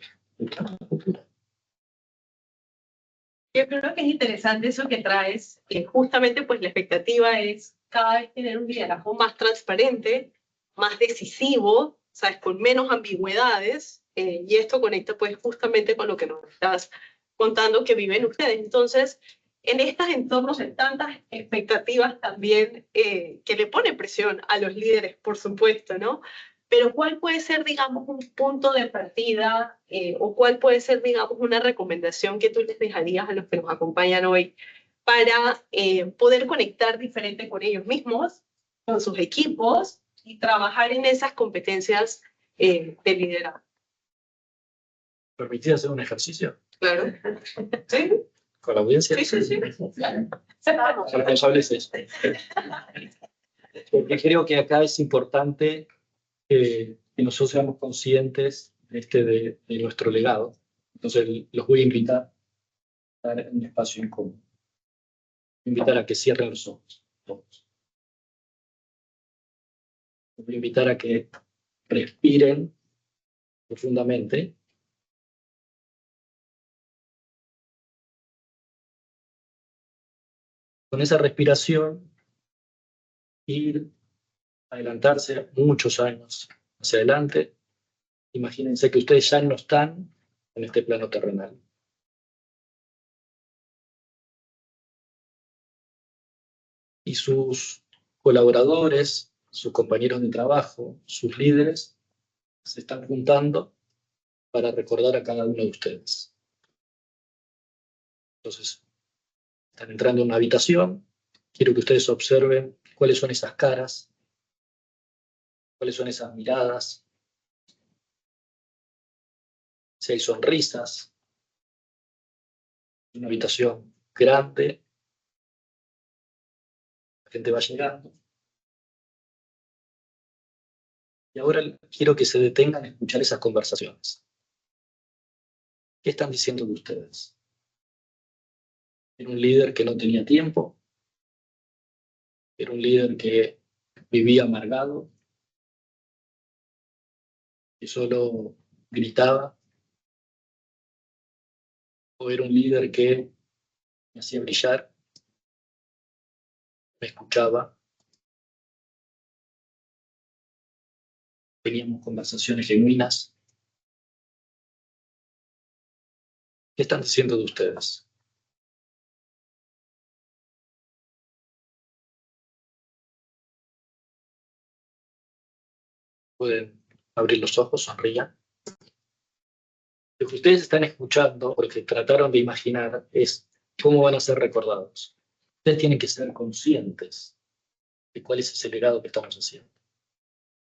Yo creo que es interesante eso que traes, que justamente pues la expectativa es cada vez tener un liderazgo más transparente, más decisivo, ¿sabes? Con menos ambigüedades, y esto conecta pues justamente con lo que nos estás contando que viven ustedes. Entonces, en estos entornos hay tantas expectativas también que le ponen presión a los líderes, por supuesto, ¿no? Pero ¿cuál puede ser, digamos, un punto de partida o cuál puede ser, digamos, una recomendación que tú les dejarías a los que nos acompañan hoy para poder conectar diferente con ellos mismos, con sus equipos y trabajar en esas competencias de liderazgo? ¿Permitís hacer un ejercicio? Claro. ¿Sí? ¿Con la audiencia? Sí, sí, sí. Claro. El responsable es eso. Porque creo que acá es importante que nosotros seamos conscientes de nuestro legado. Entonces los voy a invitar a estar en un espacio incómodo. Invitar a que cierren los ojos, todos. Los voy a invitar a que respiren profundamente. Con esa respiración, ir, adelantarse muchos años hacia adelante. Imagínense que ustedes ya no están en este plano terrenal. Y sus colaboradores, sus compañeros de trabajo, sus líderes, se están juntando para recordar a cada uno de ustedes. Entonces, están entrando en una habitación, quiero que ustedes observen cuáles son esas caras, cuáles son esas miradas, si hay sonrisas. Una habitación grande, la gente va llegando. Y ahora quiero que se detengan a escuchar esas conversaciones. ¿Qué están diciendo de ustedes? Era un líder que no tenía tiempo, era un líder que vivía amargado, que solo gritaba, o era un líder que me hacía brillar, me escuchaba, teníamos conversaciones genuinas. ¿Qué están diciendo de ustedes? Pueden abrir los ojos, sonrían. Lo que ustedes están escuchando, o lo que trataron de imaginar, es cómo van a ser recordados. Ustedes tienen que ser conscientes de cuál es ese legado que estamos haciendo.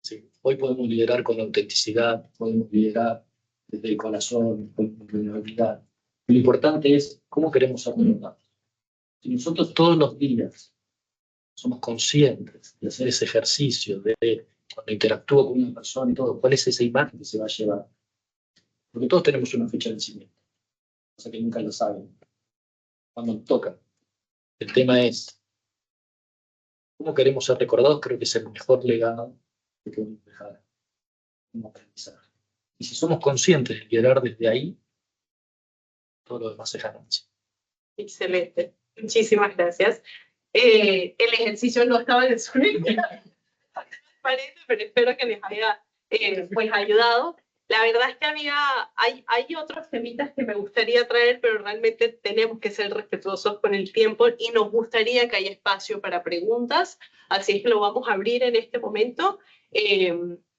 ¿Sí? Hoy podemos liderar con autenticidad, podemos liderar desde el corazón, con vulnerabilidad. Lo importante es cómo queremos ser recordados. Si nosotros todos los días somos conscientes de hacer ese ejercicio, de cuando interactúo con una persona y todo, cuál es esa imagen que se va a llevar. Porque todos tenemos una fecha de vencimiento, cosa que nunca lo saben cuando nos toca. El tema es cómo queremos ser recordados. Creo que es el mejor legado que podemos dejar como aprendizaje. Y si somos conscientes de liderar desde ahí, todo lo demás es ganancia. Excelente. Muchísimas gracias. El ejercicio no estaba en su línea, pero espero que les haya pues ayudado. La verdad es que hay otros temitas que me gustaría traer, pero realmente tenemos que ser respetuosos con el tiempo y nos gustaría que haya espacio para preguntas, así es que lo vamos a abrir en este momento.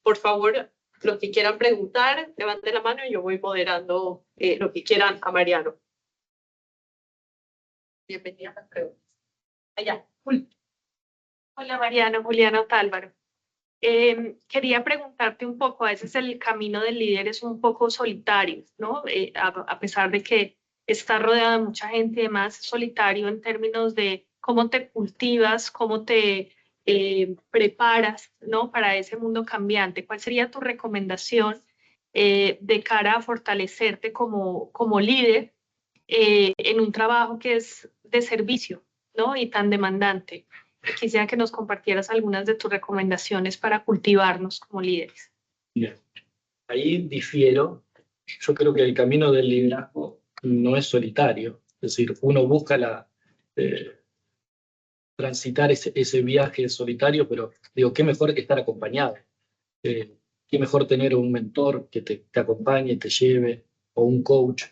Por favor, los que quieran preguntar, levanten la mano y yo voy moderando lo que quieran a Mariano. Bienvenida a las preguntas. Allá, Jul. Hola Mariano, Juliana Otálvaro. Quería preguntarte un poco, a veces el camino del líder es un poco solitario, ¿no? A pesar de que está rodeado de mucha gente y demás, es solitario en términos de cómo te cultivas, cómo te preparas, ¿no? Para ese mundo cambiante. ¿Cuál sería tu recomendación de cara a fortalecerte como líder en un trabajo que es de servicio, ¿no? Y tan demandante? Quisiera que nos compartieras algunas de tus recomendaciones para cultivarnos como líderes. Bien. Ahí difiero. Yo creo que el camino del liderazgo no es solitario, Es decir, uno busca transitar ese viaje solitario, pero digo, qué mejor que estar acompañado. Qué mejor tener un mentor que te acompañe, te lleve, o un coach.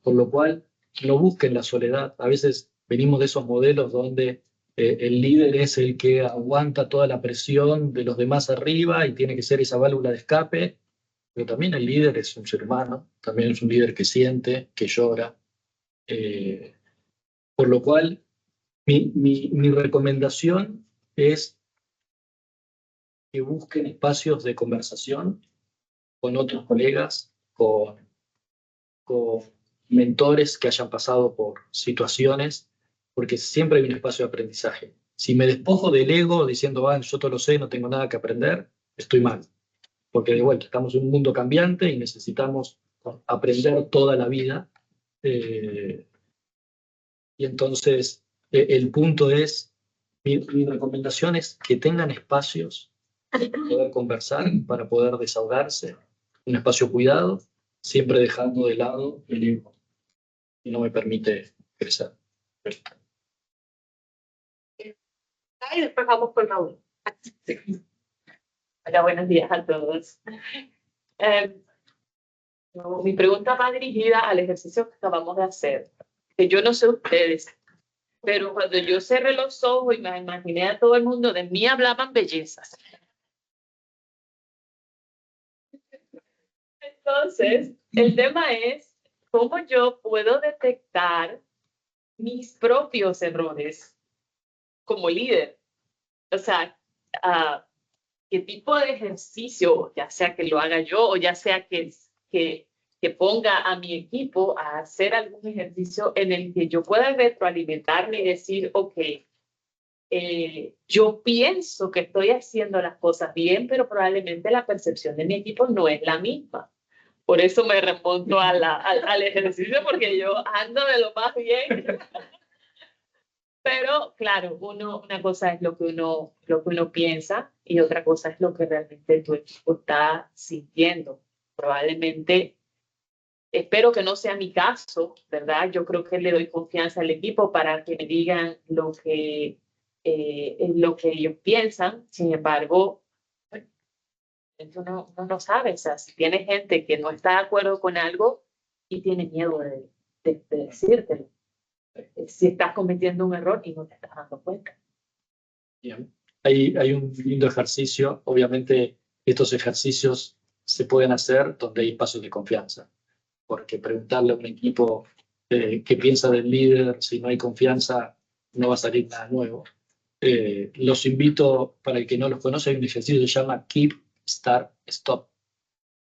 Por lo cual, no busquen la soledad. A veces venimos de esos modelos donde el líder es el que aguanta toda la presión de los demás arriba y tiene que ser esa válvula de escape, pero también el líder es un ser humano, también es un líder que siente, que llora. Por lo cual, mi recomendación es que busquen espacios de conversación con otros colegas, con mentores que hayan pasado por situaciones, porque siempre hay un espacio de aprendizaje. Si me despojo del ego diciendo, yo todo lo sé, no tengo nada que aprender, estoy mal. Porque de vuelta, estamos en un mundo cambiante y necesitamos aprender toda la vida. Y entonces, el punto es, mi recomendación es que tengan espacios para poder conversar, para poder desahogarse, un espacio cuidado, siempre dejando de lado el ego, que no me permite crecer. Y después vamos con Raúl. Hola, buenos días a todos. Mi pregunta va dirigida al ejercicio que acabamos de hacer. Que yo no sé ustedes, pero cuando yo cerré los ojos y me imaginé a todo el mundo, de mí hablaban bellezas. Entonces, el tema es cómo yo puedo detectar mis propios errores como líder. O sea, qué tipo de ejercicio, ya sea que lo haga yo o ya sea que ponga a mi equipo a hacer algún ejercicio en el que yo pueda retroalimentarme y decir, ok, yo pienso que estoy haciendo las cosas bien, pero probablemente la percepción de mi equipo no es la misma. Por eso me remonto al ejercicio, porque yo ando de lo más bien. Pero claro, una cosa es lo que uno piensa y otra cosa es lo que realmente tu equipo está sintiendo. Probablemente, espero que no sea mi caso, ¿verdad? Yo creo que le doy confianza al equipo para que me digan lo que ellos piensan. Sin embargo, uno no sabe. O sea, si tiene gente que no está de acuerdo con algo y tiene miedo de decírtelo. Si estás cometiendo un error y no te estás dando cuenta. Bien. Hay un lindo ejercicio. Obviamente, estos ejercicios se pueden hacer donde hay espacios de confianza. Porque preguntarle a un equipo qué piensa del líder, si no hay confianza, no va a salir nada nuevo. Los invito, para el que no los conoce, hay un ejercicio que se llama Keep, Start, Stop.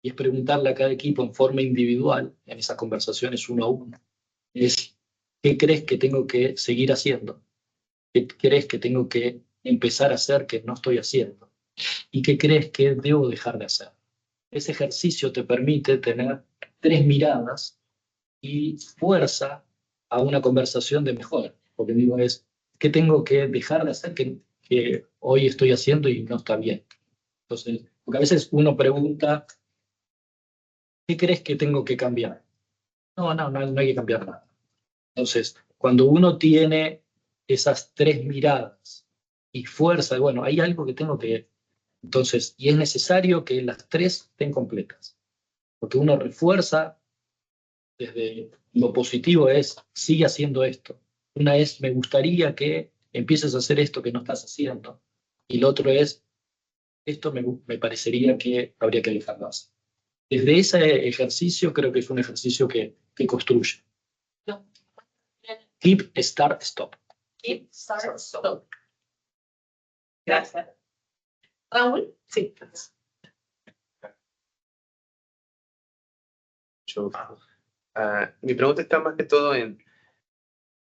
Y es preguntarle a cada equipo en forma individual, en esas conversaciones uno a uno, es ¿qué crees que tengo que seguir haciendo? ¿Qué crees que tengo que empezar a hacer que no estoy haciendo? ¿Y qué crees que debo dejar de hacer? Ese ejercicio te permite tener 3 miradas y fuerza a una conversación de mejora. Porque digo, ¿qué tengo que dejar de hacer que hoy estoy haciendo y no está bien? Entonces, porque a veces uno pregunta, ¿qué crees que tengo que cambiar? No hay que cambiar nada. Entonces, cuando uno tiene esas 3 miradas y fuerza, bueno, hay algo que tengo que... Entonces, y es necesario que las 3 estén completas, porque uno refuerza desde lo positivo sigue haciendo esto. Una es, me gustaría que empieces a hacer esto que no estás haciendo. Y lo otro es, esto me parecería que habría que dejarlo hacer. Desde ese ejercicio creo que es un ejercicio que construye. Keep, start, stop. Keep, start, stop. Gracias. Raúl, sí. Mi pregunta está más que todo en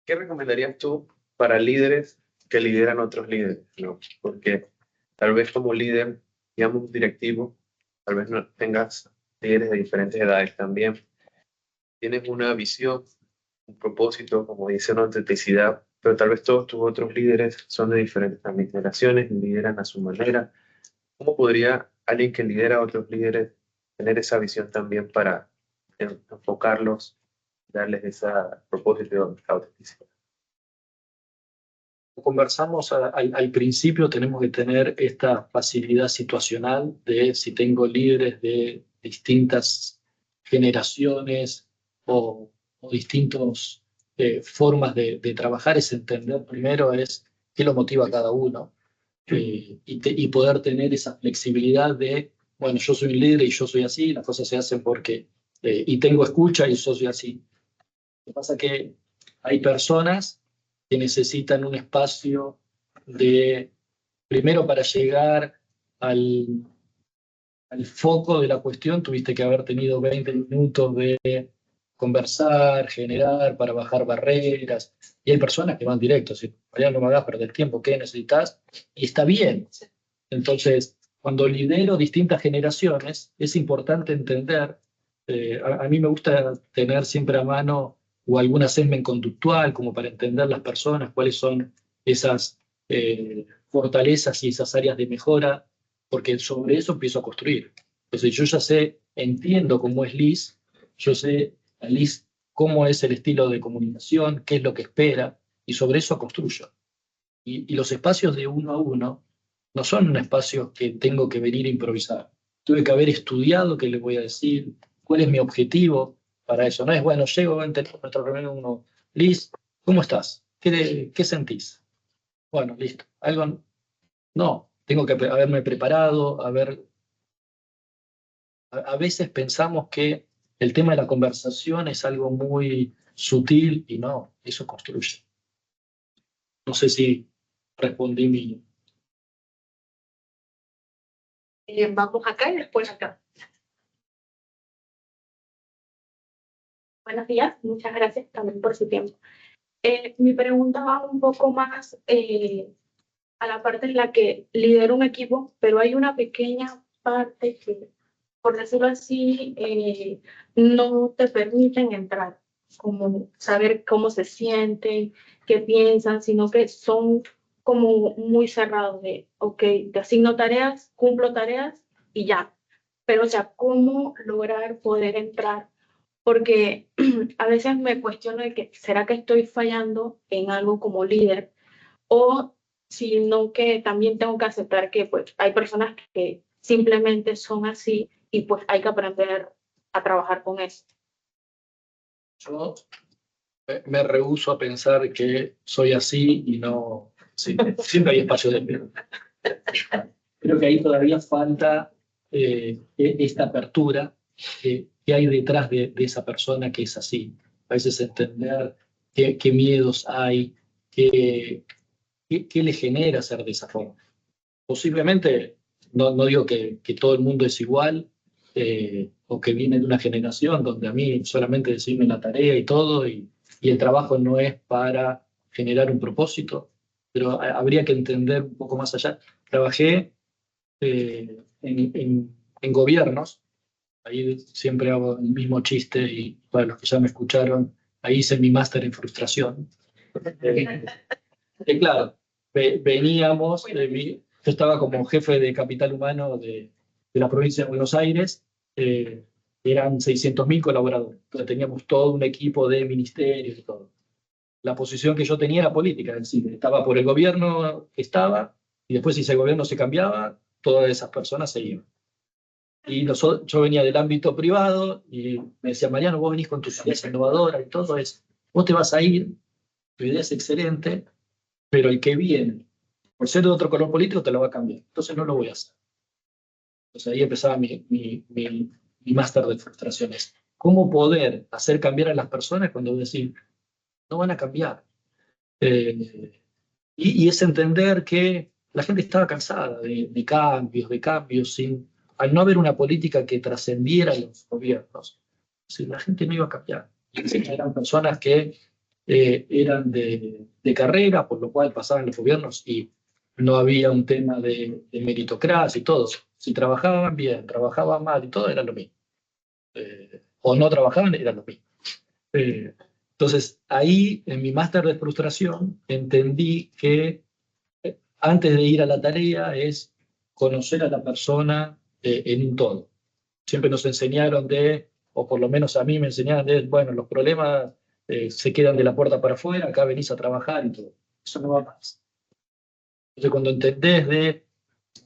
¿qué recomendarías tú para líderes que lideran otros líderes? ¿No? Porque tal vez como líder, digamos un directivo, tal vez no tengas líderes de diferentes edades también. Tienes una visión, un propósito, como dice, una autenticidad, pero tal vez todos tus otros líderes son de diferentes también generaciones y lideran a su manera. ¿Cómo podría alguien que lidera a otros líderes tener esa visión también para enfocarlos darles ese propósito de autenticidad? Conversamos al principio, tenemos que tener esta facilidad situacional de si tengo líderes de distintas generaciones o distintas formas de trabajar, es entender primero es qué lo motiva a cada uno y poder tener esa flexibilidad de, bueno, yo soy un líder y yo soy así, las cosas se hacen porque, y tengo escucha y yo soy así. Lo que pasa es que hay personas que necesitan un espacio de, primero para llegar al foco de la cuestión, tuviste que haber tenido 20 minutos de conversar, generar, para bajar barreras, y hay personas que van directo, si ya no me hagas perder tiempo, ¿qué necesitas? Y está bien. Entonces, cuando lidero distintas generaciones, es importante entender, a mí me gusta tener siempre a mano o algún assessment conductual, como para entender las personas, cuáles son esas fortalezas y esas áreas de mejora, porque sobre eso empiezo a construir. Entonces yo ya sé, entiendo cómo es Liz, yo sé a Liz cómo es el estilo de comunicación, qué es lo que espera, y sobre eso construyo. Y los espacios de uno a uno no son un espacio que tengo que venir a improvisar. Tuve que haber estudiado qué le voy a decir, cuál es mi objetivo para eso. No es, bueno, llego, tenemos nuestra reunión uno, Liz, ¿cómo estás? ¿Qué sentís? Bueno, listo. Algo, no, tengo que haberme preparado, a veces pensamos que el tema de la conversación es algo muy sutil y no, eso construye. No sé si respondí mi... Vamos acá y después acá. Buenos días, muchas gracias también por su tiempo. Mi pregunta va un poco más a la parte en la que lidero un equipo, pero hay una pequeña parte que, por decirlo así, no te permiten entrar, como saber cómo se sienten, qué piensan, sino que son como muy cerrados de, ok, te asigno tareas, cumplo tareas y ya. Pero, o sea, ¿cómo lograr poder entrar? Porque a veces me cuestiono de que, ¿será que estoy fallando en algo como líder? O sino que también tengo que aceptar que pues hay personas que simplemente son así y pues hay que aprender a trabajar con eso. Yo me rehúso a pensar que soy así y no... Sí, siempre hay espacio de error. Creo que ahí todavía falta esta apertura que hay detrás de esa persona que es así. A veces entender qué miedos hay, qué le genera ser de esa forma. Posiblemente, no digo que todo el mundo es igual, o que viene de una generación donde a mí solamente decirme la tarea y todo, y el trabajo no es para generar un propósito, pero habría que entender un poco más allá. Trabajé en gobiernos, ahí siempre hago el mismo chiste y para los que ya me escucharon, ahí hice mi máster en frustración. Claro, veníamos, yo estaba como jefe de capital humano de la provincia de Buenos Aires, eran 600.000 colaboradores, entonces teníamos todo un equipo de ministerios y todo. La posición que yo tenía era política, es decir, estaba por el gobierno que estaba, y después si ese gobierno se cambiaba, todas esas personas se iban. Y yo venía del ámbito privado y me decía, Mariano, vos venís con tus ideas innovadoras y todo eso, vos te vas a ir, tu idea es excelente, pero el que viene, por ser de otro color político, te lo va a cambiar. Entonces no lo voy a hacer. Entonces ahí empezaba mi máster de frustraciones. ¿Cómo poder hacer cambiar a las personas cuando decir, no van a cambiar? Y es entender que la gente estaba cansada de cambios, al no haber una política que trascendiera los gobiernos, la gente no iba a cambiar. Eran personas que eran de carrera, por lo cual pasaban los gobiernos y no había un tema de meritocracia y todo. Si trabajaban bien, trabajaban mal y todo, era lo mismo. O no trabajaban, era lo mismo. Entonces, ahí, en mi máster de frustración, entendí que antes de ir a la tarea es conocer a la persona en un todo. Siempre nos enseñaron de o por lo menos a mí me enseñaban, bueno, los problemas se quedan de la puerta para afuera, acá venís a trabajar y todo. Eso no va más. Entonces, cuando entendés de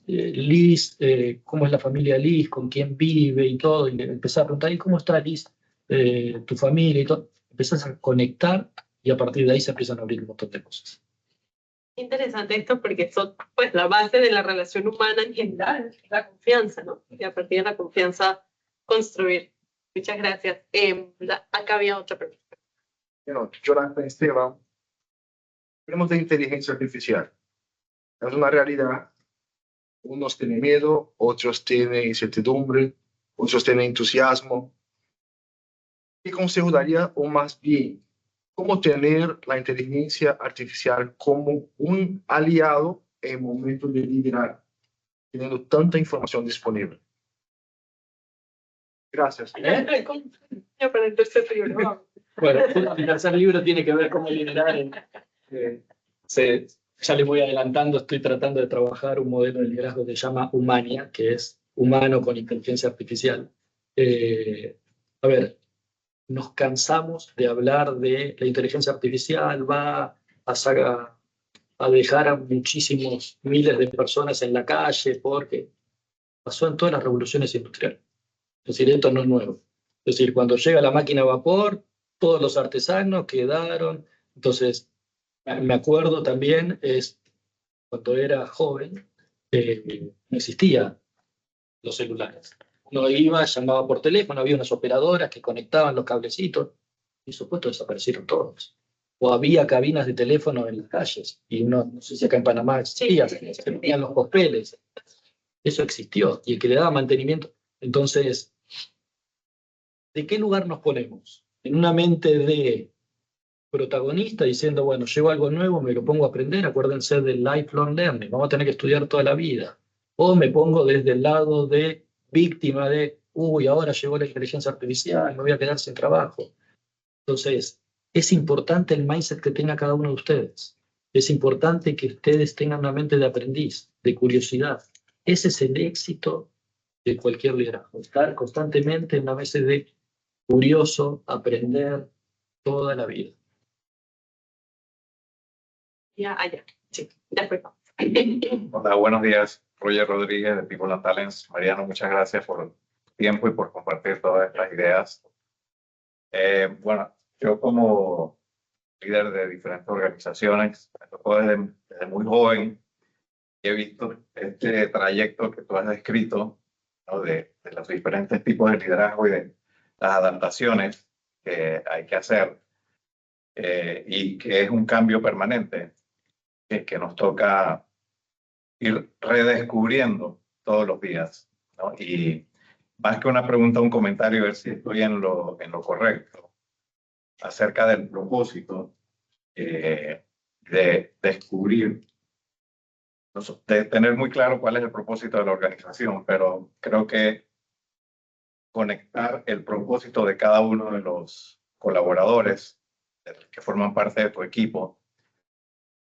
Liz, cómo es la familia Liz, con quién vive y todo, y empezás a preguntar, ¿y cómo está Liz, tu familia y todo? Empezás a conectar y a partir de ahí se empiezan a abrir un montón de cosas. Interesante esto porque son pues la base de la relación humana en general, la confianza, ¿no? Y a partir de la confianza construir. Muchas gracias. Acá había otra pregunta. Bueno, Jonathan Esteban, hablemos de inteligencia artificial. Es una realidad. Unos tienen miedo, otros tienen incertidumbre, otros tienen entusiasmo. ¿Qué consejo daría, o más bien, cómo tener la inteligencia artificial como un aliado en momentos de liderar, teniendo tanta información disponible? Gracias. Para el tercer libro. Bueno, el tercer libro tiene que ver cómo liderar. Ya le voy adelantando, estoy tratando de trabajar un modelo de liderazgo que se llama Humania, que es humano con inteligencia artificial. A ver, nos cansamos de hablar de la inteligencia artificial, va a dejar a muchísimos miles de personas en la calle, porque pasó en todas las revoluciones industriales. Es decir, esto no es nuevo. Es decir, cuando llega la máquina a vapor, todos los artesanos quedaron. Entonces, me acuerdo también, cuando era joven, no existían los celulares. Uno iba, llamaba por teléfono, había unas operadoras que conectaban los cablecitos, y supuesto desaparecieron todos. O había cabinas de teléfono en las calles, y no sé si acá en Panamá existía, se ponían los papeles. Eso existió, y el que le daba mantenimiento. Entonces, ¿de qué lugar nos ponemos? En una mente de protagonista diciendo, bueno, llevo algo nuevo, me lo pongo a aprender, acuérdense del lifelong learning, vamos a tener que estudiar toda la vida. O me pongo desde el lado de víctima de, uy, ahora llegó la inteligencia artificial, me voy a quedar sin trabajo. Entonces, es importante el mindset que tenga cada uno de ustedes. Es importante que ustedes tengan una mente de aprendiz, de curiosidad. Ese es el éxito de cualquier liderazgo. Estar constantemente en una mente de curioso, aprender toda la vida. Ya, allá. Sí, ya fue. Hola, buenos días. Roger Rodríguez de People and Talents. Mariano, muchas gracias por el tiempo y por compartir todas estas ideas. Bueno, yo como líder de diferentes organizaciones, me tocó desde muy joven y he visto este trayecto que tú has descrito, ¿no? de los diferentes tipos de liderazgo y de las adaptaciones que hay que hacer y que es un cambio permanente que nos toca ir redescubriendo todos los días, ¿no? Y más que una pregunta, un comentario, ver si estoy en lo correcto, acerca del propósito, de descubrir, de tener muy claro cuál es el propósito de la organización, pero creo que conectar el propósito de cada uno de los colaboradores que forman parte de tu equipo,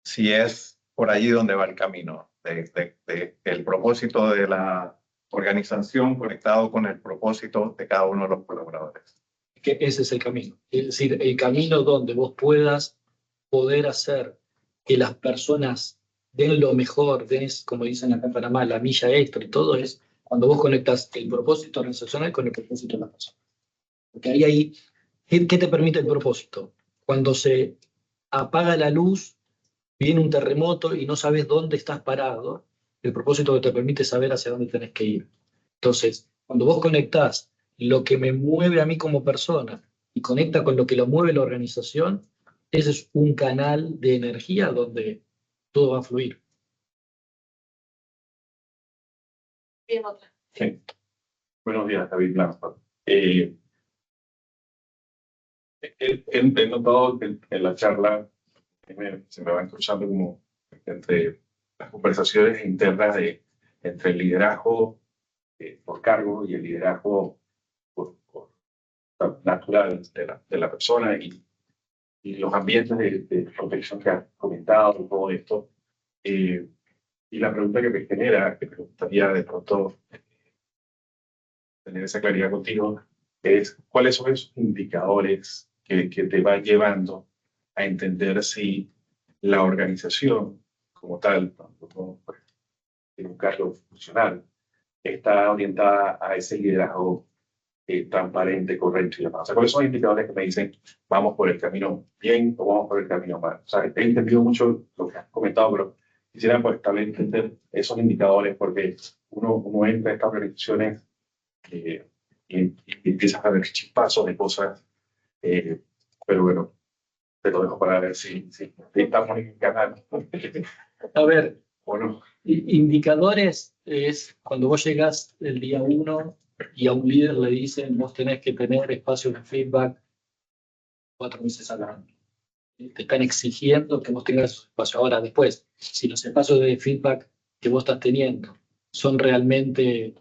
si es por allí donde va el camino, el propósito de la organización conectado con el propósito de cada uno de los colaboradores. Que ese es el camino. Es decir, el camino donde vos puedas poder hacer que las personas den lo mejor, como dicen acá en Panamá, la milla extra y todo, es cuando vos conectas el propósito organizacional con el propósito de la persona. Porque ahí, ¿qué te permite el propósito? Cuando se apaga la luz, viene un terremoto y no sabes dónde estás parado, el propósito te permite saber hacia dónde tenés que ir. Entonces, cuando vos conectás lo que me mueve a mí como persona y conecta con lo que lo mueve la organización, ese es un canal de energía donde todo va a fluir. Bien, otra. Sí. Buenos días, David Blanco. He notado que en la charla se me van cruzando como entre las conversaciones internas entre el liderazgo por cargo y el liderazgo por natural de la persona y los ambientes de protección que has comentado, todo esto. Y la pregunta que me genera, que me gustaría de pronto tener esa claridad contigo, es cuáles son esos indicadores que te van llevando a entender si la organización como tal, como pues, en un cargo funcional, está orientada a ese liderazgo transparente, correcto y demás. O sea, ¿cuáles son los indicadores que me dicen vamos por el camino bien o vamos por el camino mal? O sea, he entendido mucho lo que has comentado, pero quisiera pues también entender esos indicadores porque uno entra a estas organizaciones y empiezas a ver chispazos de cosas, pero bueno, te lo dejo para ver si estamos en el canal. A ver, ¿O no? indicadores es cuando vos llegás el día 1 y a un líder le dicen vos tenés que tener espacios de feedback 4 meses al año. Te están exigiendo que vos tengas esos espacios. Ahora, después, si los espacios de feedback que vos estás teniendo son realmente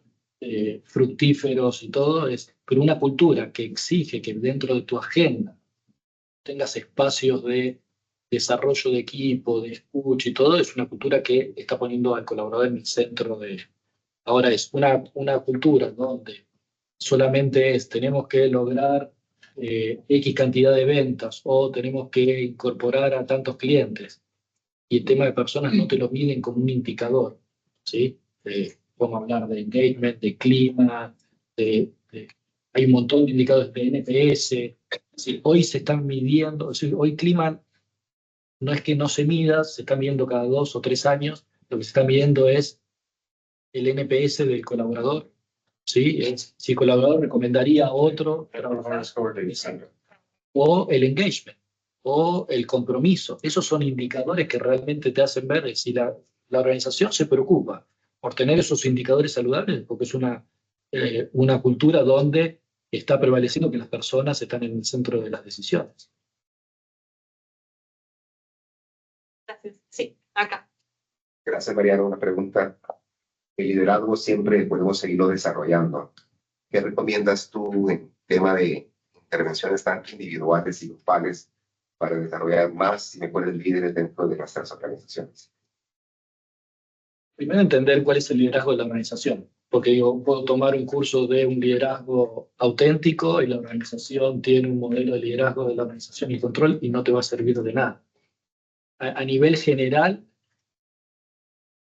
fructíferos y todo, es por una cultura que exige que dentro de tu agenda tengas espacios de desarrollo de equipo, de escucha y todo, es una cultura que está poniendo al colaborador en el centro de... Ahora es una cultura donde solamente tenemos que lograr X cantidad de ventas o tenemos que incorporar a tantos clientes y el tema de personas no te lo miden como un indicador, ¿sí? Podemos hablar de engagement, de clima, hay un montón de indicadores de NPS. ¿Sí? Hoy se están midiendo, hoy clima no es que no se mida, se está midiendo cada 2 o 3 años, lo que se está midiendo es el NPS del colaborador, ¿sí? Si el colaborador recomendaría a otro o el engagement o el compromiso. Esos son indicadores que realmente te hacen ver si la organización se preocupa por tener esos indicadores saludables, porque es una cultura donde está prevaleciendo que las personas están en el centro de las decisiones. Gracias. Sí, acá. Gracias, Mariano. Una pregunta. El liderazgo siempre podemos seguirlo desarrollando. ¿Qué recomiendas tú en tema de intervenciones tanto individuales y grupales para desarrollar más y mejores líderes dentro de nuestras organizaciones? Primero entender cuál es el liderazgo de la organización, porque yo puedo tomar un curso de un liderazgo auténtico y la organización tiene un modelo de liderazgo de la organización y control y no te va a servir de nada. A nivel general,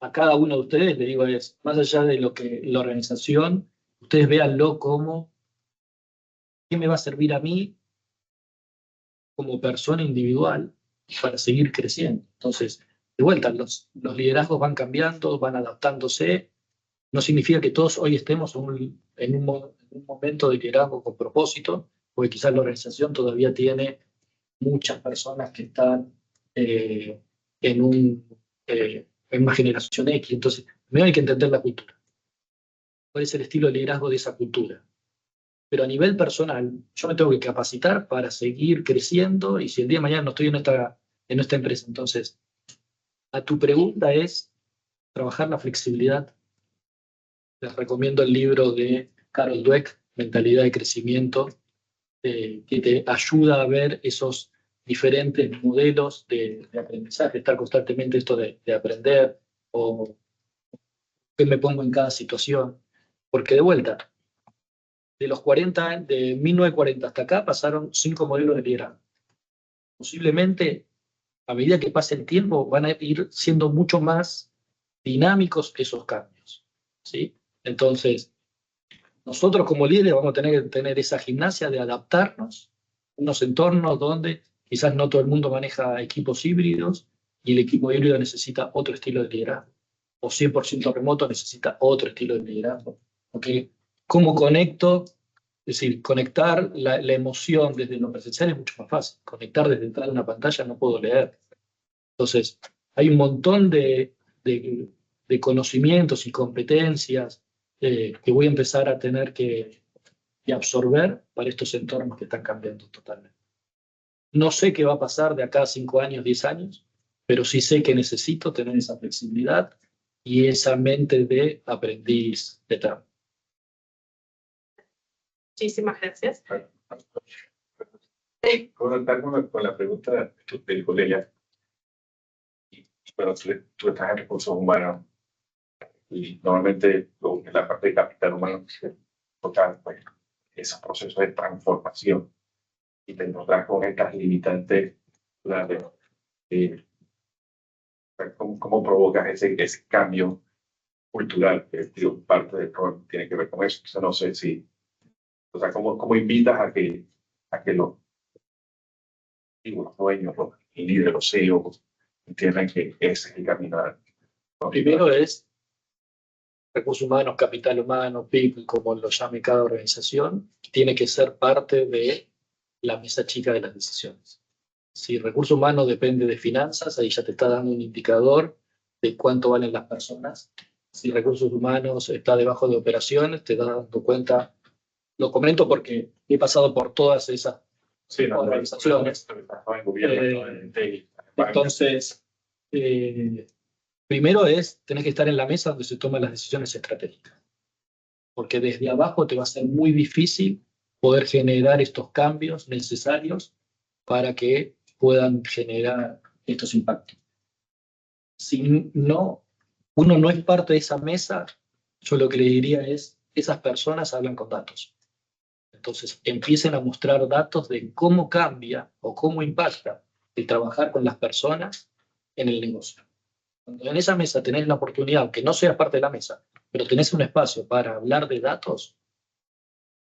a cada uno de ustedes le digo es, más allá de lo que la organización, ustedes véanlo como qué me va a servir a mí como persona individual para seguir creciendo. Entonces, de vuelta, los liderazgos van cambiando, van adaptándose. No significa que todos hoy estemos en un momento de liderazgo con propósito, porque quizás la organización todavía tiene muchas personas que están en una generación X. Entonces, primero hay que entender la cultura. ¿Cuál es el estilo de liderazgo de esa cultura? Pero a nivel personal, yo me tengo que capacitar para seguir creciendo y si el día de mañana no estoy en esta empresa, entonces, a tu pregunta es trabajar la flexibilidad. Les recomiendo el libro de Carol Dweck, Mentalidad de Crecimiento, que te ayuda a ver esos diferentes modelos de aprendizaje, estar constantemente esto de aprender o qué me pongo en cada situación. Porque de vuelta, de 1940 hasta acá pasaron 5 modelos de liderazgo. Posiblemente, a medida que pase el tiempo, van a ir siendo mucho más dinámicos esos cambios, ¿sí? Entonces, nosotros como líderes vamos a tener que tener esa gimnasia de adaptarnos a unos entornos donde quizás no todo el mundo maneja equipos híbridos y el equipo híbrido necesita otro estilo de liderazgo. O 100% remoto necesita otro estilo de liderazgo. Porque ¿cómo conecto? Es decir, conectar la emoción desde lo presencial es mucho más fácil. Conectar desde detrás de una pantalla no puedo leer. Entonces, hay un montón de conocimientos y competencias que voy a empezar a tener que absorber para estos entornos que están cambiando totalmente. No sé qué va a pasar de acá a 5 años, 10 años, pero sí sé que necesito tener esa flexibilidad y esa mente de aprendiz eterno. Muchísimas gracias. Conectar con la pregunta del colega. Bueno, tú estás en recursos humanos y normalmente en la parte de capital humano toca pues, esos procesos de transformación y te encontrás con estas limitantes culturales. ¿Cómo provocas ese cambio cultural? Que digo, parte del rol tiene que ver con eso. O sea, no sé si, o sea, ¿cómo invitas a que los dueños, los líderes, los CEOs entiendan que ese es el camino? Primero es recursos humanos, capital humano, people, como lo llame cada organización, tiene que ser parte de la mesa chica de las decisiones. Si recursos humanos depende de finanzas, ahí ya te está dando un indicador de cuánto valen las personas. Si recursos humanos está debajo de operaciones, te está dando cuenta. Lo comento porque he pasado por todas esas organizaciones. Entonces, primero tenés que estar en la mesa donde se toman las decisiones estratégicas. Porque desde abajo te va a ser muy difícil poder generar estos cambios necesarios para que puedan generar estos impactos. Si no, uno no es parte de esa mesa, yo lo que le diría es, esas personas hablan con datos. Entonces, empiecen a mostrar datos de cómo cambia o cómo impacta el trabajar con las personas en el negocio. Cuando en esa mesa tenés la oportunidad, aunque no seas parte de la mesa, pero tenés un espacio para hablar de datos,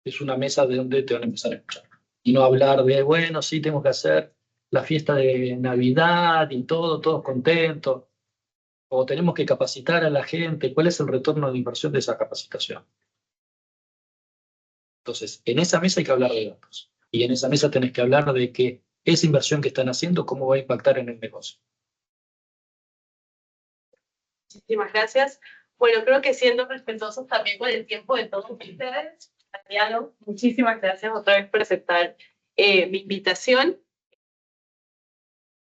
es una mesa de donde te van a empezar a escuchar. Y no hablar de, bueno, sí, tengo que hacer la fiesta de Navidad y todos contentos, o tenemos que capacitar a la gente, ¿cuál es el retorno de inversión de esa capacitación? Entonces, en esa mesa hay que hablar de datos, y en esa mesa tenés que hablar de que esa inversión que están haciendo, cómo va a impactar en el negocio. Muchísimas gracias. Bueno, creo que siendo respetuosos también con el tiempo de todos ustedes, Mariano, muchísimas gracias otra vez por aceptar mi invitación.